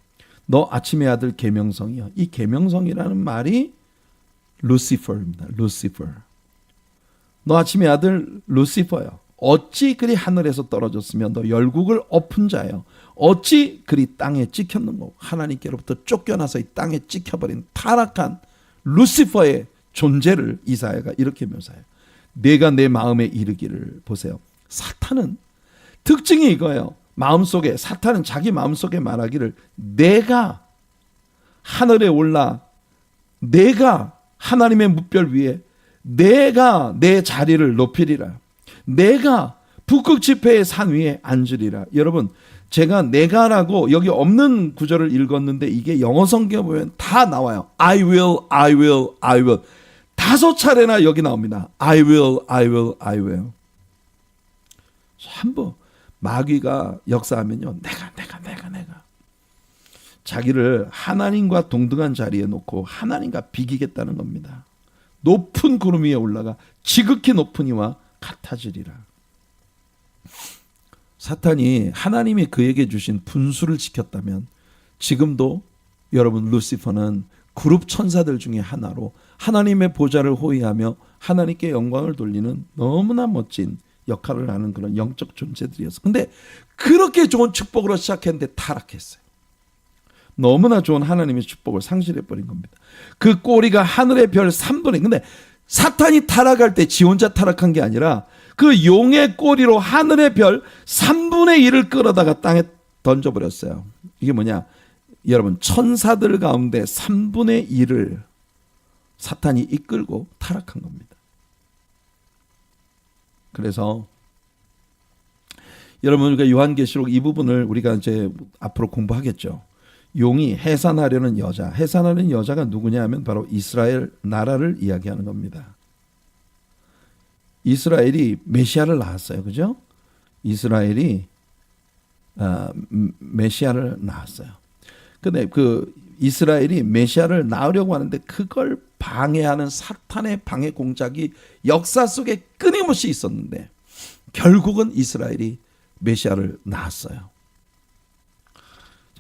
너 아침의 아들 계명성이여. 이 계명성이라는 말이 루시퍼입니다. 루시퍼. 너 아침의 아들 루시퍼여. 어찌 그리 하늘에서 떨어졌으며 너 열국을 엎은 자여. 어찌 그리 땅에 찍혔는고. 하나님께로부터 쫓겨나서 이 땅에 찍혀버린 타락한 루시퍼의 존재를 이사야가 이렇게 묘사해요. 내가 내 마음에 이르기를. 보세요. 사탄은 특징이 이거예요. 마음속에, 사탄은 자기 마음속에 말하기를 내가 하늘에 올라 내가 하나님의 뭇별 위에 내가 내 자리를 높이리라. 내가 북극 지폐의 산 위에 앉으리라. 여러분 제가 내가라고 여기 없는 구절을 읽었는데 이게 영어 성경에 보면 다 나와요. I will, I will, I will. 5차례나 여기 나옵니다. I will, I will, I will. 전부 마귀가 역사하면요. 내가 자기를 하나님과 동등한 자리에 놓고 하나님과 비기겠다는 겁니다. 높은 구름 위에 올라가 지극히 높은 이와 같아지리라. 사탄이 하나님이 그에게 주신 분수를 지켰다면 지금도 여러분 루시퍼는 그룹 천사들 중에 하나로 하나님의 보좌를 호위하며 하나님께 영광을 돌리는 너무나 멋진 역할을 하는 그런 영적 존재들이었어. 근데 그렇게 좋은 축복으로 시작했는데 타락했어요. 너무나 좋은 하나님의 축복을 상실해버린 겁니다. 그 꼬리가 하늘의 별 3분의. 근데 사탄이 타락할 때 지 혼자 타락한 게 아니라 그 용의 꼬리로 하늘의 별 3분의 1을 끌어다가 땅에 던져버렸어요. 이게 뭐냐? 여러분 천사들 가운데 3분의 1을 사탄이 이끌고 타락한 겁니다. 그래서 여러분 우리가 요한계시록 이 부분을 우리가 이제 앞으로 공부하겠죠. 용이 해산하려는 여자, 해산하려는 여자가 누구냐 하면 바로 이스라엘 나라를 이야기하는 겁니다. 이스라엘이 메시아를 낳았어요. 그죠? 이스라엘이 메시아를 낳았어요. 근데 그 이스라엘이 메시아를 낳으려고 하는데 그걸 방해하는 사탄의 방해 공작이 역사 속에 끊임없이 있었는데 결국은 이스라엘이 메시아를 낳았어요.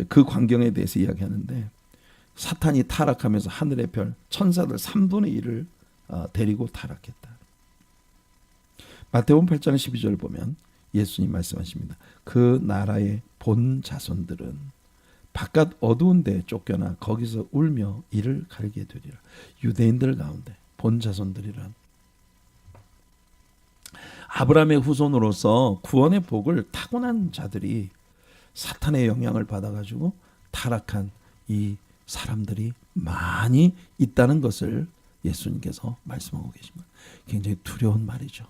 그 광경에 대해서 이야기하는데 사탄이 타락하면서 하늘의 별 천사들 3분의 1을 데리고 타락했다. 마태복음 8장 12절 보면 예수님 말씀하십니다. 그 나라의 본 자손들은 바깥 어두운 데에 쫓겨나 거기서 울며 이를 갈게 되리라. 유대인들 가운데 본 자손들이란 아브라함의 후손으로서 구원의 복을 타고난 자들이 사탄의 영향을 받아가지고 타락한 이 사람들이 많이 있다는 것을 예수님께서 말씀하고 계십니다. 굉장히 두려운 말이죠.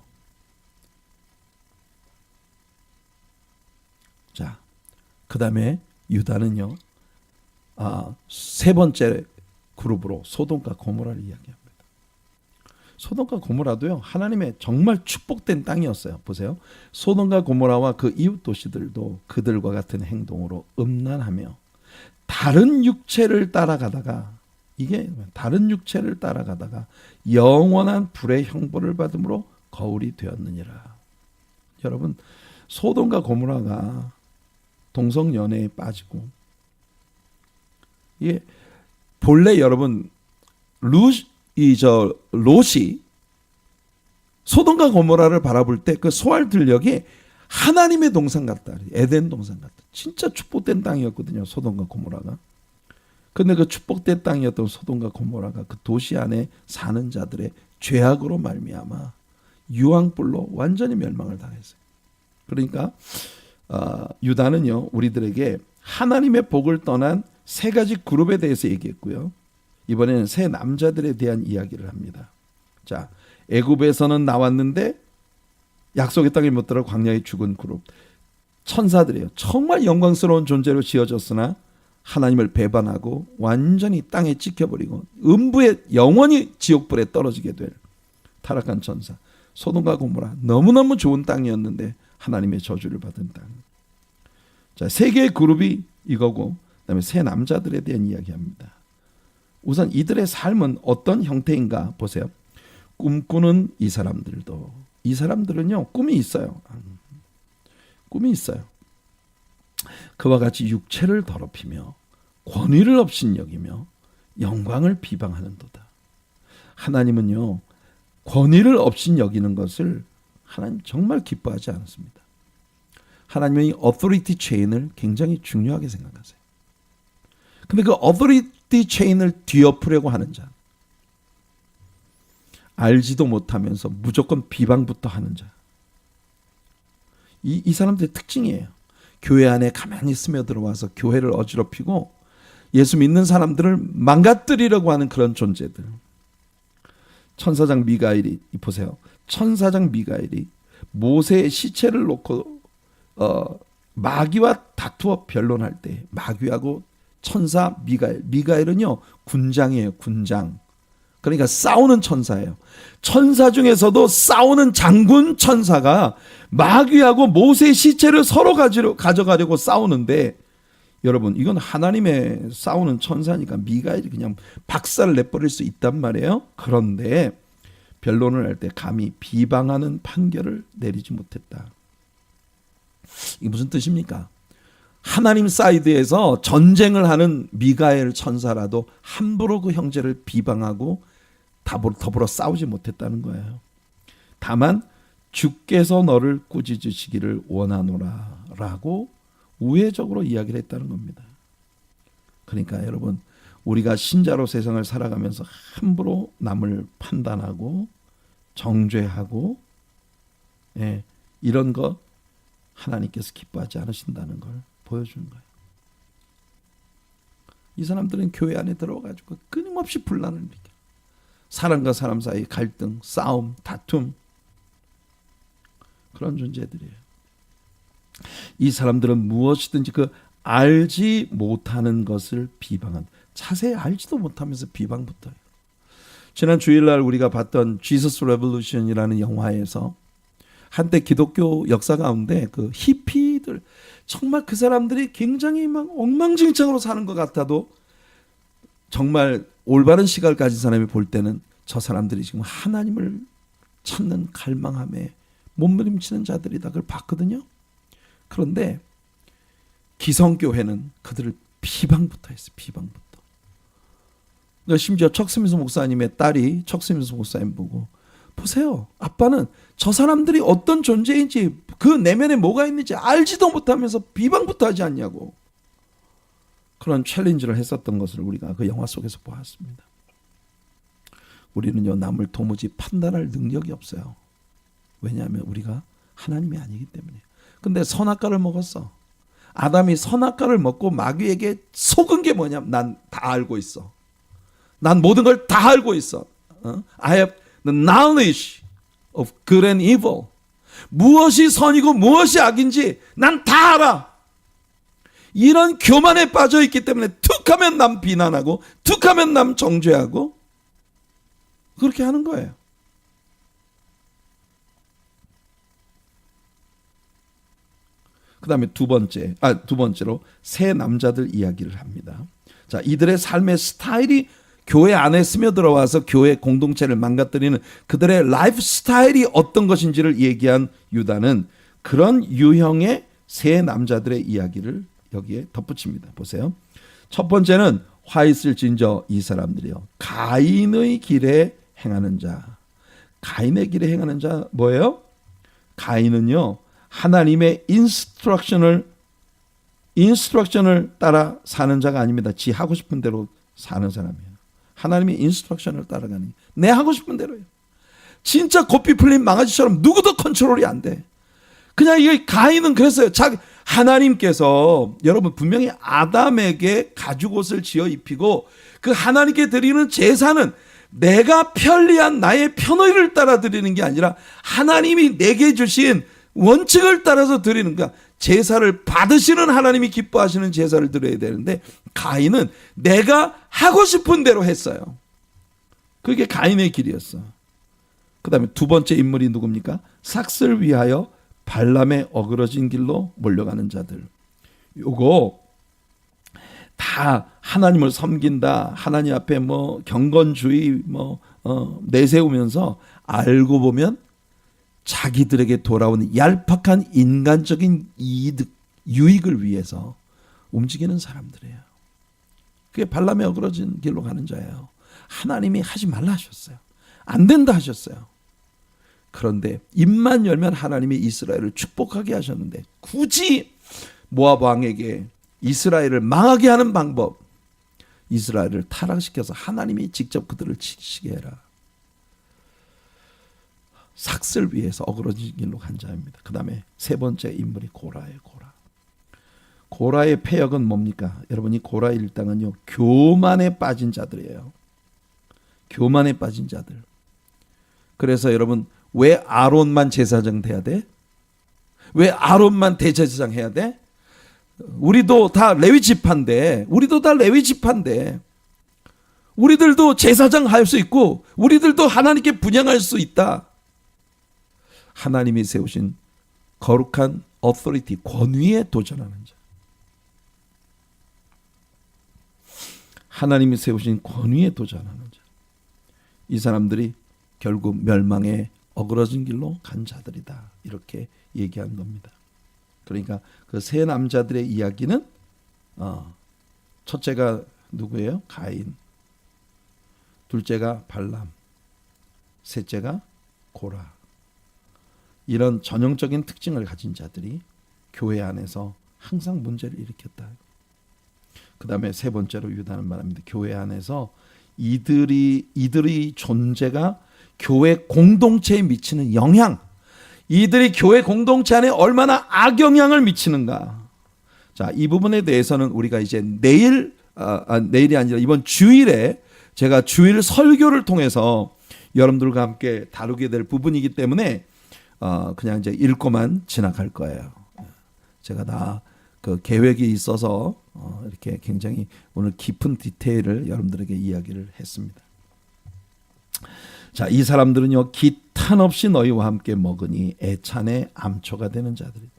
자, 그 다음에 유다는요, 세 번째 그룹으로 소돔과 고모라를 이야기합니다. 소돔과 고모라도요, 하나님의 정말 축복된 땅이었어요. 보세요. 소돔과 고모라와 그 이웃 도시들도 그들과 같은 행동으로 음란하며 다른 육체를 따라가다가 영원한 불의 형벌을 받음으로 거울이 되었느니라. 여러분, 소돔과 고모라가 동성 연애에 빠지고, 이게 본래 여러분 롯이 소돔과 고모라를 바라볼 때 그 소알 들녘이 하나님의 동산 같다. 에덴 동산 같다. 진짜 축복된 땅이었거든요. 소돔과 고모라가. 근데 그 축복된 땅이었던 소돔과 고모라가 그 도시 안에 사는 자들의 죄악으로 말미암아 유황불로 완전히 멸망을 당했어요. 그러니까 유다는요, 우리들에게 하나님의 복을 떠난 세 가지 그룹에 대해서 얘기했고요. 이번에는 세 남자들에 대한 이야기를 합니다. 자, 애굽에서는 나왔는데 약속의 땅에 못 들어 광야에 죽은 그룹. 천사들이에요. 정말 영광스러운 존재로 지어졌으나 하나님을 배반하고 완전히 땅에 찍혀버리고 음부에 영원히 지옥불에 떨어지게 될 타락한 천사. 소돔과 고모라, 너무너무 좋은 땅이었는데 하나님의 저주를 받은 땅. 자, 세 개의 그룹이 이거고, 그다음에 세 남자들에 대한 이야기합니다. 우선 이들의 삶은 어떤 형태인가 보세요. 꿈꾸는 이 사람들은요, 꿈이 있어요. 꿈이 있어요. 그와 같이 육체를 더럽히며 권위를 업신여기며 영광을 비방하는도다. 하나님은요, 권위를 업신여기는 것을 하나님 정말 기뻐하지 않습니다. 하나님은 이 authority chain을 굉장히 중요하게 생각하세요. 근데 그 authority chain을 뒤엎으려고 하는 자, 알지도 못하면서 무조건 비방부터 하는 자, 이 사람들의 특징이에요. 교회 안에 가만히 스며들어와서 교회를 어지럽히고 예수 믿는 사람들을 망가뜨리려고 하는 그런 존재들. 천사장 미가엘이, 보세요. 천사장 미가엘이 모세의 시체를 놓고 마귀와 다투어 변론할 때, 마귀하고 천사 미가엘은요, 군장이에요. 군장. 그러니까 싸우는 천사예요. 천사 중에서도 싸우는 장군 천사가 마귀하고 모세의 시체를 서로 가져가려고 싸우는데, 여러분, 이건 하나님의 싸우는 천사니까 미가엘이 그냥 박살을 내버릴 수 있단 말이에요. 그런데 변론을 할 때 감히 비방하는 판결을 내리지 못했다. 이게 무슨 뜻입니까? 하나님 사이드에서 전쟁을 하는 미가엘 천사라도 함부로 그 형제를 비방하고 더불어 싸우지 못했다는 거예요. 다만 주께서 너를 꾸짖으시기를 원하노라 라고 우회적으로 이야기를 했다는 겁니다. 그러니까 여러분, 우리가 신자로 세상을 살아가면서 함부로 남을 판단하고 정죄하고, 이런 거 하나님께서 기뻐하지 않으신다는 걸 보여주는 거예요. 이 사람들은 교회 안에 들어가지고 끊임없이 분란을 일으켜. 사람과 사람 사이 갈등, 싸움, 다툼, 그런 존재들이에요. 이 사람들은 무엇이든지 그 알지 못하는 것을 비방한, 자세히 알지도 못하면서 비방부터 해요. 지난 주일날 우리가 봤던 Jesus Revolution이라는 영화에서 한때 기독교 역사 가운데 그 히피들, 정말 그 사람들이 굉장히 막 엉망진창으로 사는 것 같아도 정말 올바른 시각을 가진 사람이 볼 때는 저 사람들이 지금 하나님을 찾는 갈망함에 몸부림치는 자들이다, 그걸 봤거든요. 그런데 기성교회는 그들을 비방부터 했어요. 비방부터. 그러니까 심지어 척스미스 목사님의 딸이 척스미스 목사님 보고, 보세요, 아빠는 저 사람들이 어떤 존재인지, 그 내면에 뭐가 있는지 알지도 못하면서 비방부터 하지 않냐고, 그런 챌린지를 했었던 것을 우리가 그 영화 속에서 보았습니다. 우리는요, 남을 도무지 판단할 능력이 없어요. 왜냐하면 우리가 하나님이 아니기 때문에. 근데 선악과를 먹었어. 아담이 선악과를 먹고 마귀에게 속은 게 뭐냐면, 난 다 알고 있어. 난 모든 걸 다 알고 있어. I have the knowledge of good and evil. 무엇이 선이고 무엇이 악인지 난 다 알아. 이런 교만에 빠져 있기 때문에 툭하면 남 비난하고 툭하면 남 정죄하고 그렇게 하는 거예요. 그 다음에 두 번째로 새 남자들 이야기를 합니다. 자, 이들의 삶의 스타일이 교회 안에 스며들어와서 교회 공동체를 망가뜨리는 그들의 라이프 스타일이 어떤 것인지를 얘기한 유다는 그런 유형의 새 남자들의 이야기를 여기에 덧붙입니다. 보세요. 첫 번째는 화 있을진저 이 사람들이요. 가인의 길에 행하는 자. 가인의 길에 행하는 자 뭐예요? 가인은요. 하나님의 인스트럭션을 따라 사는 자가 아닙니다. 지 하고 싶은 대로 사는 사람이에요. 하나님의 인스트럭션을 따라가는 내 하고 싶은 대로요. 진짜 고삐 풀린 망아지처럼 누구도 컨트롤이 안 돼. 그냥 이 가인은 그랬어요. 하나님께서 여러분 분명히 아담에게 가죽옷을 지어 입히고 그 하나님께 드리는 제사는 내가 편리한 나의 편의를 따라 드리는 게 아니라 하나님이 내게 주신 원칙을 따라서 드리는 거야. 제사를 받으시는 하나님이 기뻐하시는 제사를 드려야 되는데 가인은 내가 하고 싶은 대로 했어요. 그게 가인의 길이었어. 그 다음에 두 번째 인물이 누굽니까? 삭슬 위하여 발람의 어그러진 길로 몰려가는 자들. 요거 다 하나님을 섬긴다. 하나님 앞에 경건주의 내세우면서 알고 보면 자기들에게 돌아오는 얄팍한 인간적인 유익을 위해서 움직이는 사람들이에요. 그게 발람의 어그러진 길로 가는 자예요. 하나님이 하지 말라 하셨어요. 안 된다 하셨어요. 그런데 입만 열면 하나님이 이스라엘을 축복하게 하셨는데 굳이 모압 왕에게 이스라엘을 망하게 하는 방법, 이스라엘을 타락시켜서 하나님이 직접 그들을 치시게 해라. 삭슬 위해서 어그러진 길로 간 자입니다. 그 다음에 세 번째 인물이 고라예요. 고라의 패역은 뭡니까? 여러분 이 고라 일당은요 교만에 빠진 자들이에요. 교만에 빠진 자들. 그래서 여러분 왜 아론만 제사장 돼야 돼? 왜 아론만 대제사장 해야 돼? 우리도 다 레위 지파인데 우리들도 제사장 할 수 있고 우리들도 하나님께 분향할 수 있다. 하나님이 세우신 거룩한 어토리티, 권위에 도전하는 자. 하나님이 세우신 권위에 도전하는 자. 이 사람들이 결국 멸망에 어그러진 길로 간 자들이다. 이렇게 얘기한 겁니다. 그러니까 그 세 남자들의 이야기는 첫째가 누구예요? 가인. 둘째가 발람. 셋째가 고라. 이런 전형적인 특징을 가진 자들이 교회 안에서 항상 문제를 일으켰다. 그 다음에 세 번째로 유다는 말합니다. 교회 안에서 이들의 존재가 교회 공동체에 미치는 영향, 이들이 교회 공동체 안에 얼마나 악영향을 미치는가. 자, 이 부분에 대해서는 우리가 이제 내일이 아니라 이번 주일에 제가 주일 설교를 통해서 여러분들과 함께 다루게 될 부분이기 때문에 그냥 이제 읽고만 지나갈 거예요. 제가 다 그 계획이 있어서 이렇게 굉장히 오늘 깊은 디테일을 여러분들에게 이야기를 했습니다. 자, 이 사람들은요 기탄 없이 너희와 함께 먹으니 애찬의 암초가 되는 자들이다.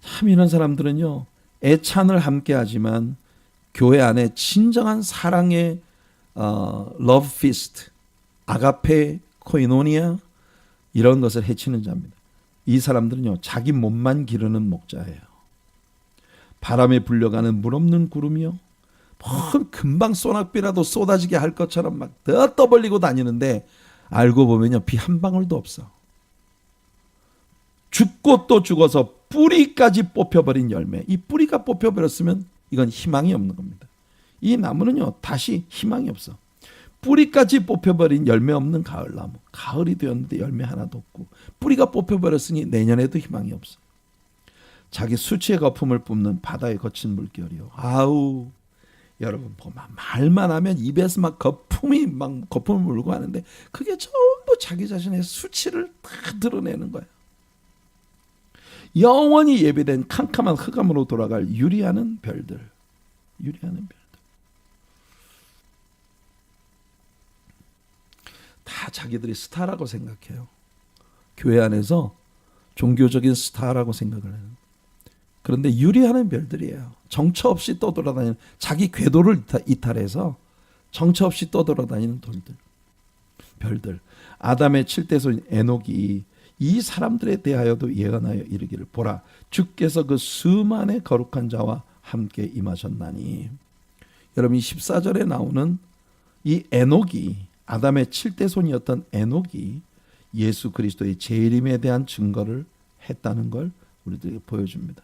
참 이런 사람들은요 애찬을 함께하지만 교회 안에 진정한 사랑의 러브 피스트, 아가페, 코이노니아 이런 것을 해치는 자입니다. 이 사람들은요 자기 몸만 기르는 목자예요. 바람에 불려가는 물 없는 구름이요. 금방 소낙비라도 쏟아지게 할 것처럼 막 떠벌리고 다니는데 알고 보면요 비 한 방울도 없어. 죽고 또 죽어서 뿌리까지 뽑혀버린 열매. 이 뿌리가 뽑혀버렸으면 이건 희망이 없는 겁니다. 이 나무는요 다시 희망이 없어. 뿌리까지 뽑혀버린 열매 없는 가을나무. 가을이 되었는데 열매 하나도 없고 뿌리가 뽑혀버렸으니 내년에도 희망이 없어. 자기 수치의 거품을 뿜는 바다의 거친 물결이요. 아우 여러분 보면 말만 하면 입에서 막 거품을 물고 하는데 그게 전부 자기 자신의 수치를 다 드러내는 거예요. 영원히 예배된 캄캄한 흑암으로 돌아갈 유리하는 별들. 다 자기들이 스타라고 생각해요. 교회 안에서 종교적인 스타라고 생각을 해요. 그런데 유리하는 별들이에요. 정처 없이 떠돌아다니는, 자기 궤도를 이탈해서 정처 없이 떠돌아다니는 별들. 아담의 7대손 에녹이 이 사람들에 대하여도 예언하여 이르기를, 보라, 주께서 그 수만의 거룩한 자와 함께 임하셨나니. 여러분, 이 14절에 나오는 이 에녹이, 아담의 7대손이었던 에녹이 예수 그리스도의 재림에 대한 증거를 했다는 걸 우리들에게 보여줍니다.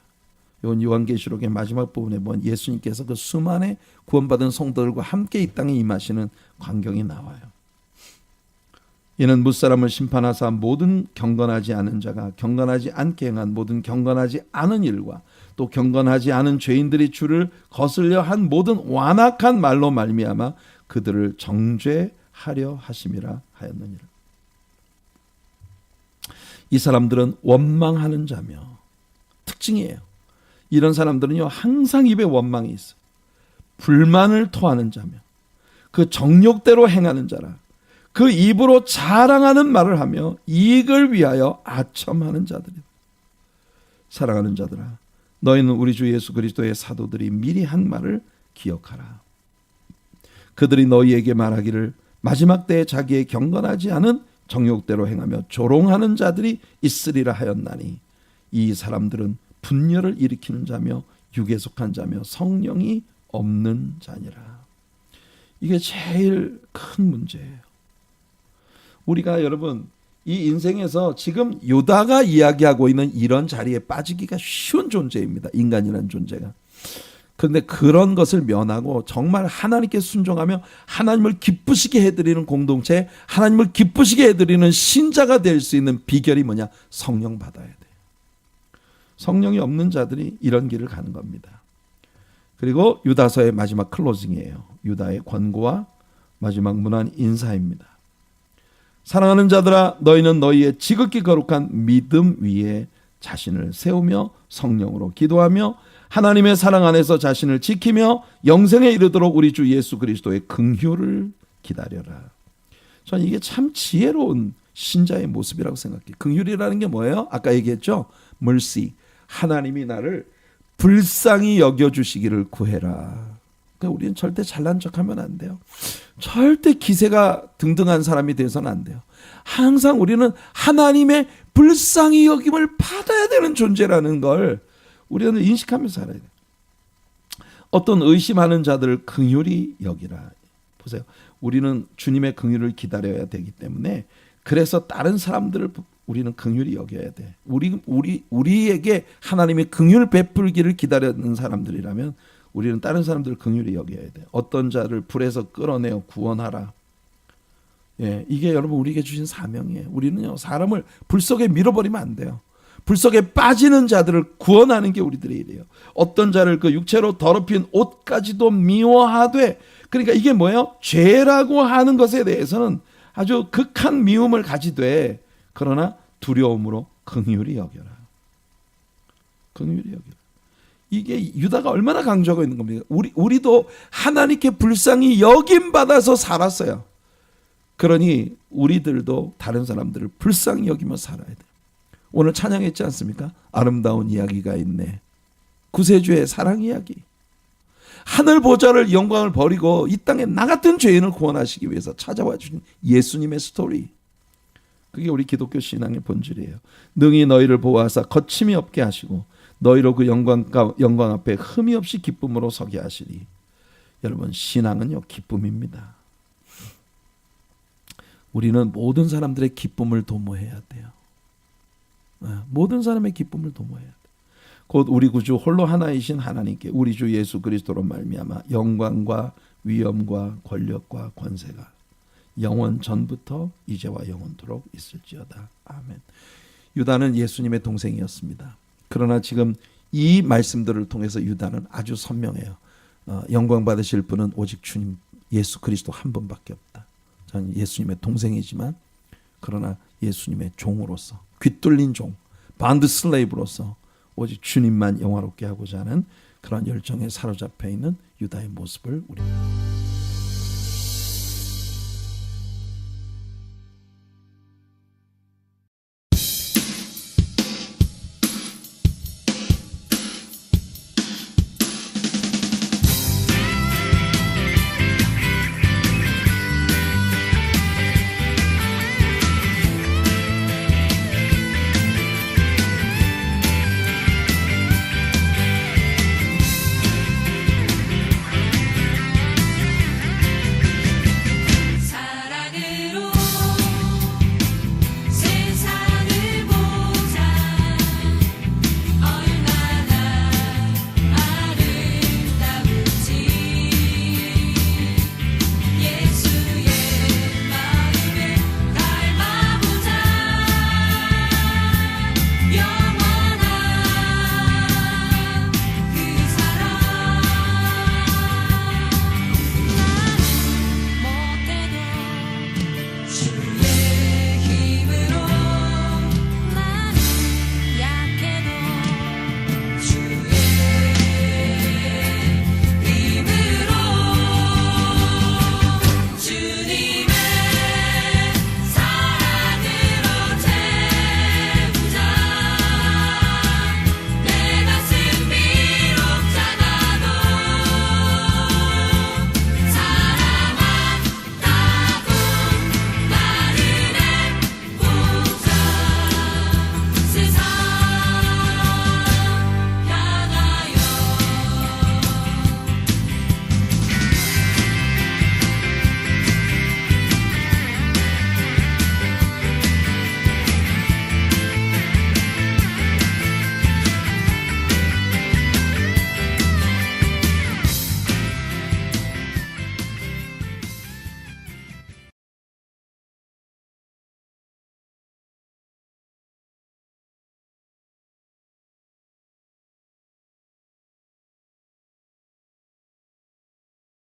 이건 요한계시록의 마지막 부분에 보면 예수님께서 그 수만의 구원받은 성도들과 함께 이 땅에 임하시는 광경이 나와요. 이는 무사람을 심판하사 모든 경건하지 않은 자가 경건하지 않게 행한 모든 경건하지 않은 일과 또 경건하지 않은 죄인들이 주를 거슬려 한 모든 완악한 말로 말미암아 그들을 정죄하려 하심이라 하였느니라. 이 사람들은 원망하는 자며, 특징이에요. 이런 사람들은요, 항상 입에 원망이 있어요. 불만을 토하는 자며, 그 정욕대로 행하는 자라. 그 입으로 자랑하는 말을 하며 이익을 위하여 아첨하는 자들이다. 사랑하는 자들아, 너희는 우리 주 예수 그리스도의 사도들이 미리 한 말을 기억하라. 그들이 너희에게 말하기를, 마지막 때에 자기의 경건하지 않은 정욕대로 행하며 조롱하는 자들이 있으리라 하였나니, 이 사람들은 분열을 일으키는 자며 육에 속한 자며 성령이 없는 자니라. 이게 제일 큰 문제예요. 우리가 여러분 이 인생에서 지금 유다가 이야기하고 있는 이런 자리에 빠지기가 쉬운 존재입니다. 인간이라는 존재가. 그런데 그런 것을 면하고 정말 하나님께 순종하며 하나님을 기쁘시게 해드리는 공동체, 하나님을 기쁘시게 해드리는 신자가 될 수 있는 비결이 뭐냐? 성령 받아야 돼. 성령이 없는 자들이 이런 길을 가는 겁니다. 그리고 유다서의 마지막 클로징이에요. 유다의 권고와 마지막 문안 인사입니다. 사랑하는 자들아, 너희는 너희의 지극히 거룩한 믿음 위에 자신을 세우며 성령으로 기도하며 하나님의 사랑 안에서 자신을 지키며 영생에 이르도록 우리 주 예수 그리스도의 긍휼을 기다려라. 저는 이게 참 지혜로운 신자의 모습이라고 생각해요. 긍휼이라는 게 뭐예요? 아까 얘기했죠? mercy. 하나님이 나를 불쌍히 여겨주시기를 구해라. 그러니까 우리는 절대 잘난 척하면 안 돼요. 절대 기세가 등등한 사람이 돼서는 안 돼요. 항상 우리는 하나님의 불쌍히 여김을 받아야 되는 존재라는 걸 우리는 인식하면서 살아야 돼요. 어떤 의심하는 자들을 긍휼히 여기라. 보세요. 우리는 주님의 긍휼을 기다려야 되기 때문에, 그래서 다른 사람들을 우리는 긍휼히 여겨야 돼. 우리에게 하나님의 긍휼 베풀기를 기다리는 사람들이라면 우리는 다른 사람들을 긍휼히 여겨야 돼. 어떤 자를 불에서 끌어내어 구원하라. 예, 이게 여러분 우리에게 주신 사명이에요. 우리는요, 사람을 불 속에 밀어버리면 안 돼요. 불 속에 빠지는 자들을 구원하는 게 우리들의 일이에요. 어떤 자를 그 육체로 더럽힌 옷까지도 미워하되, 그러니까 이게 뭐예요? 죄라고 하는 것에 대해서는 아주 극한 미움을 가지되, 그러나 두려움으로 긍휼히 여겨라. 긍휼히 여겨라. 이게 유다가 얼마나 강조하고 있는 겁니까? 우리도 하나님께 불쌍히 여김 받아서 살았어요. 그러니 우리들도 다른 사람들을 불쌍히 여기며 살아야 돼. 오늘 찬양했지 않습니까? 아름다운 이야기가 있네. 구세주의 사랑 이야기. 하늘 보좌를 영광을 버리고 이 땅에 나 같은 죄인을 구원하시기 위해서 찾아와 주신 예수님의 스토리. 그게 우리 기독교 신앙의 본질이에요. 능히 너희를 보호하사 거침이 없게 하시고 너희로 그 영광 앞에 흠이 없이 기쁨으로 서게 하시리. 여러분, 신앙은요, 기쁨입니다. 우리는 모든 사람들의 기쁨을 도모해야 돼요. 모든 사람의 기쁨을 도모해야 돼요. 곧 우리 구주 홀로 하나이신 하나님께 우리 주 예수 그리스도로 말미암아 영광과 위엄과 권력과 권세가 영원 전부터 이제와 영원토록 있을지어다. 아멘. 유다는 예수님의 동생이었습니다. 그러나 지금 이 말씀들을 통해서 유다는 아주 선명해요. 영광 받으실 분은 오직 주님 예수 그리스도 한 분밖에 없다. 저는 예수님의 동생이지만 그러나 예수님의 종으로서, 귀뚫린 종, 반드 슬레이브로서 오직 주님만 영화롭게 하고자 하는 그런 열정에 사로잡혀 있는 유다의 모습을 우리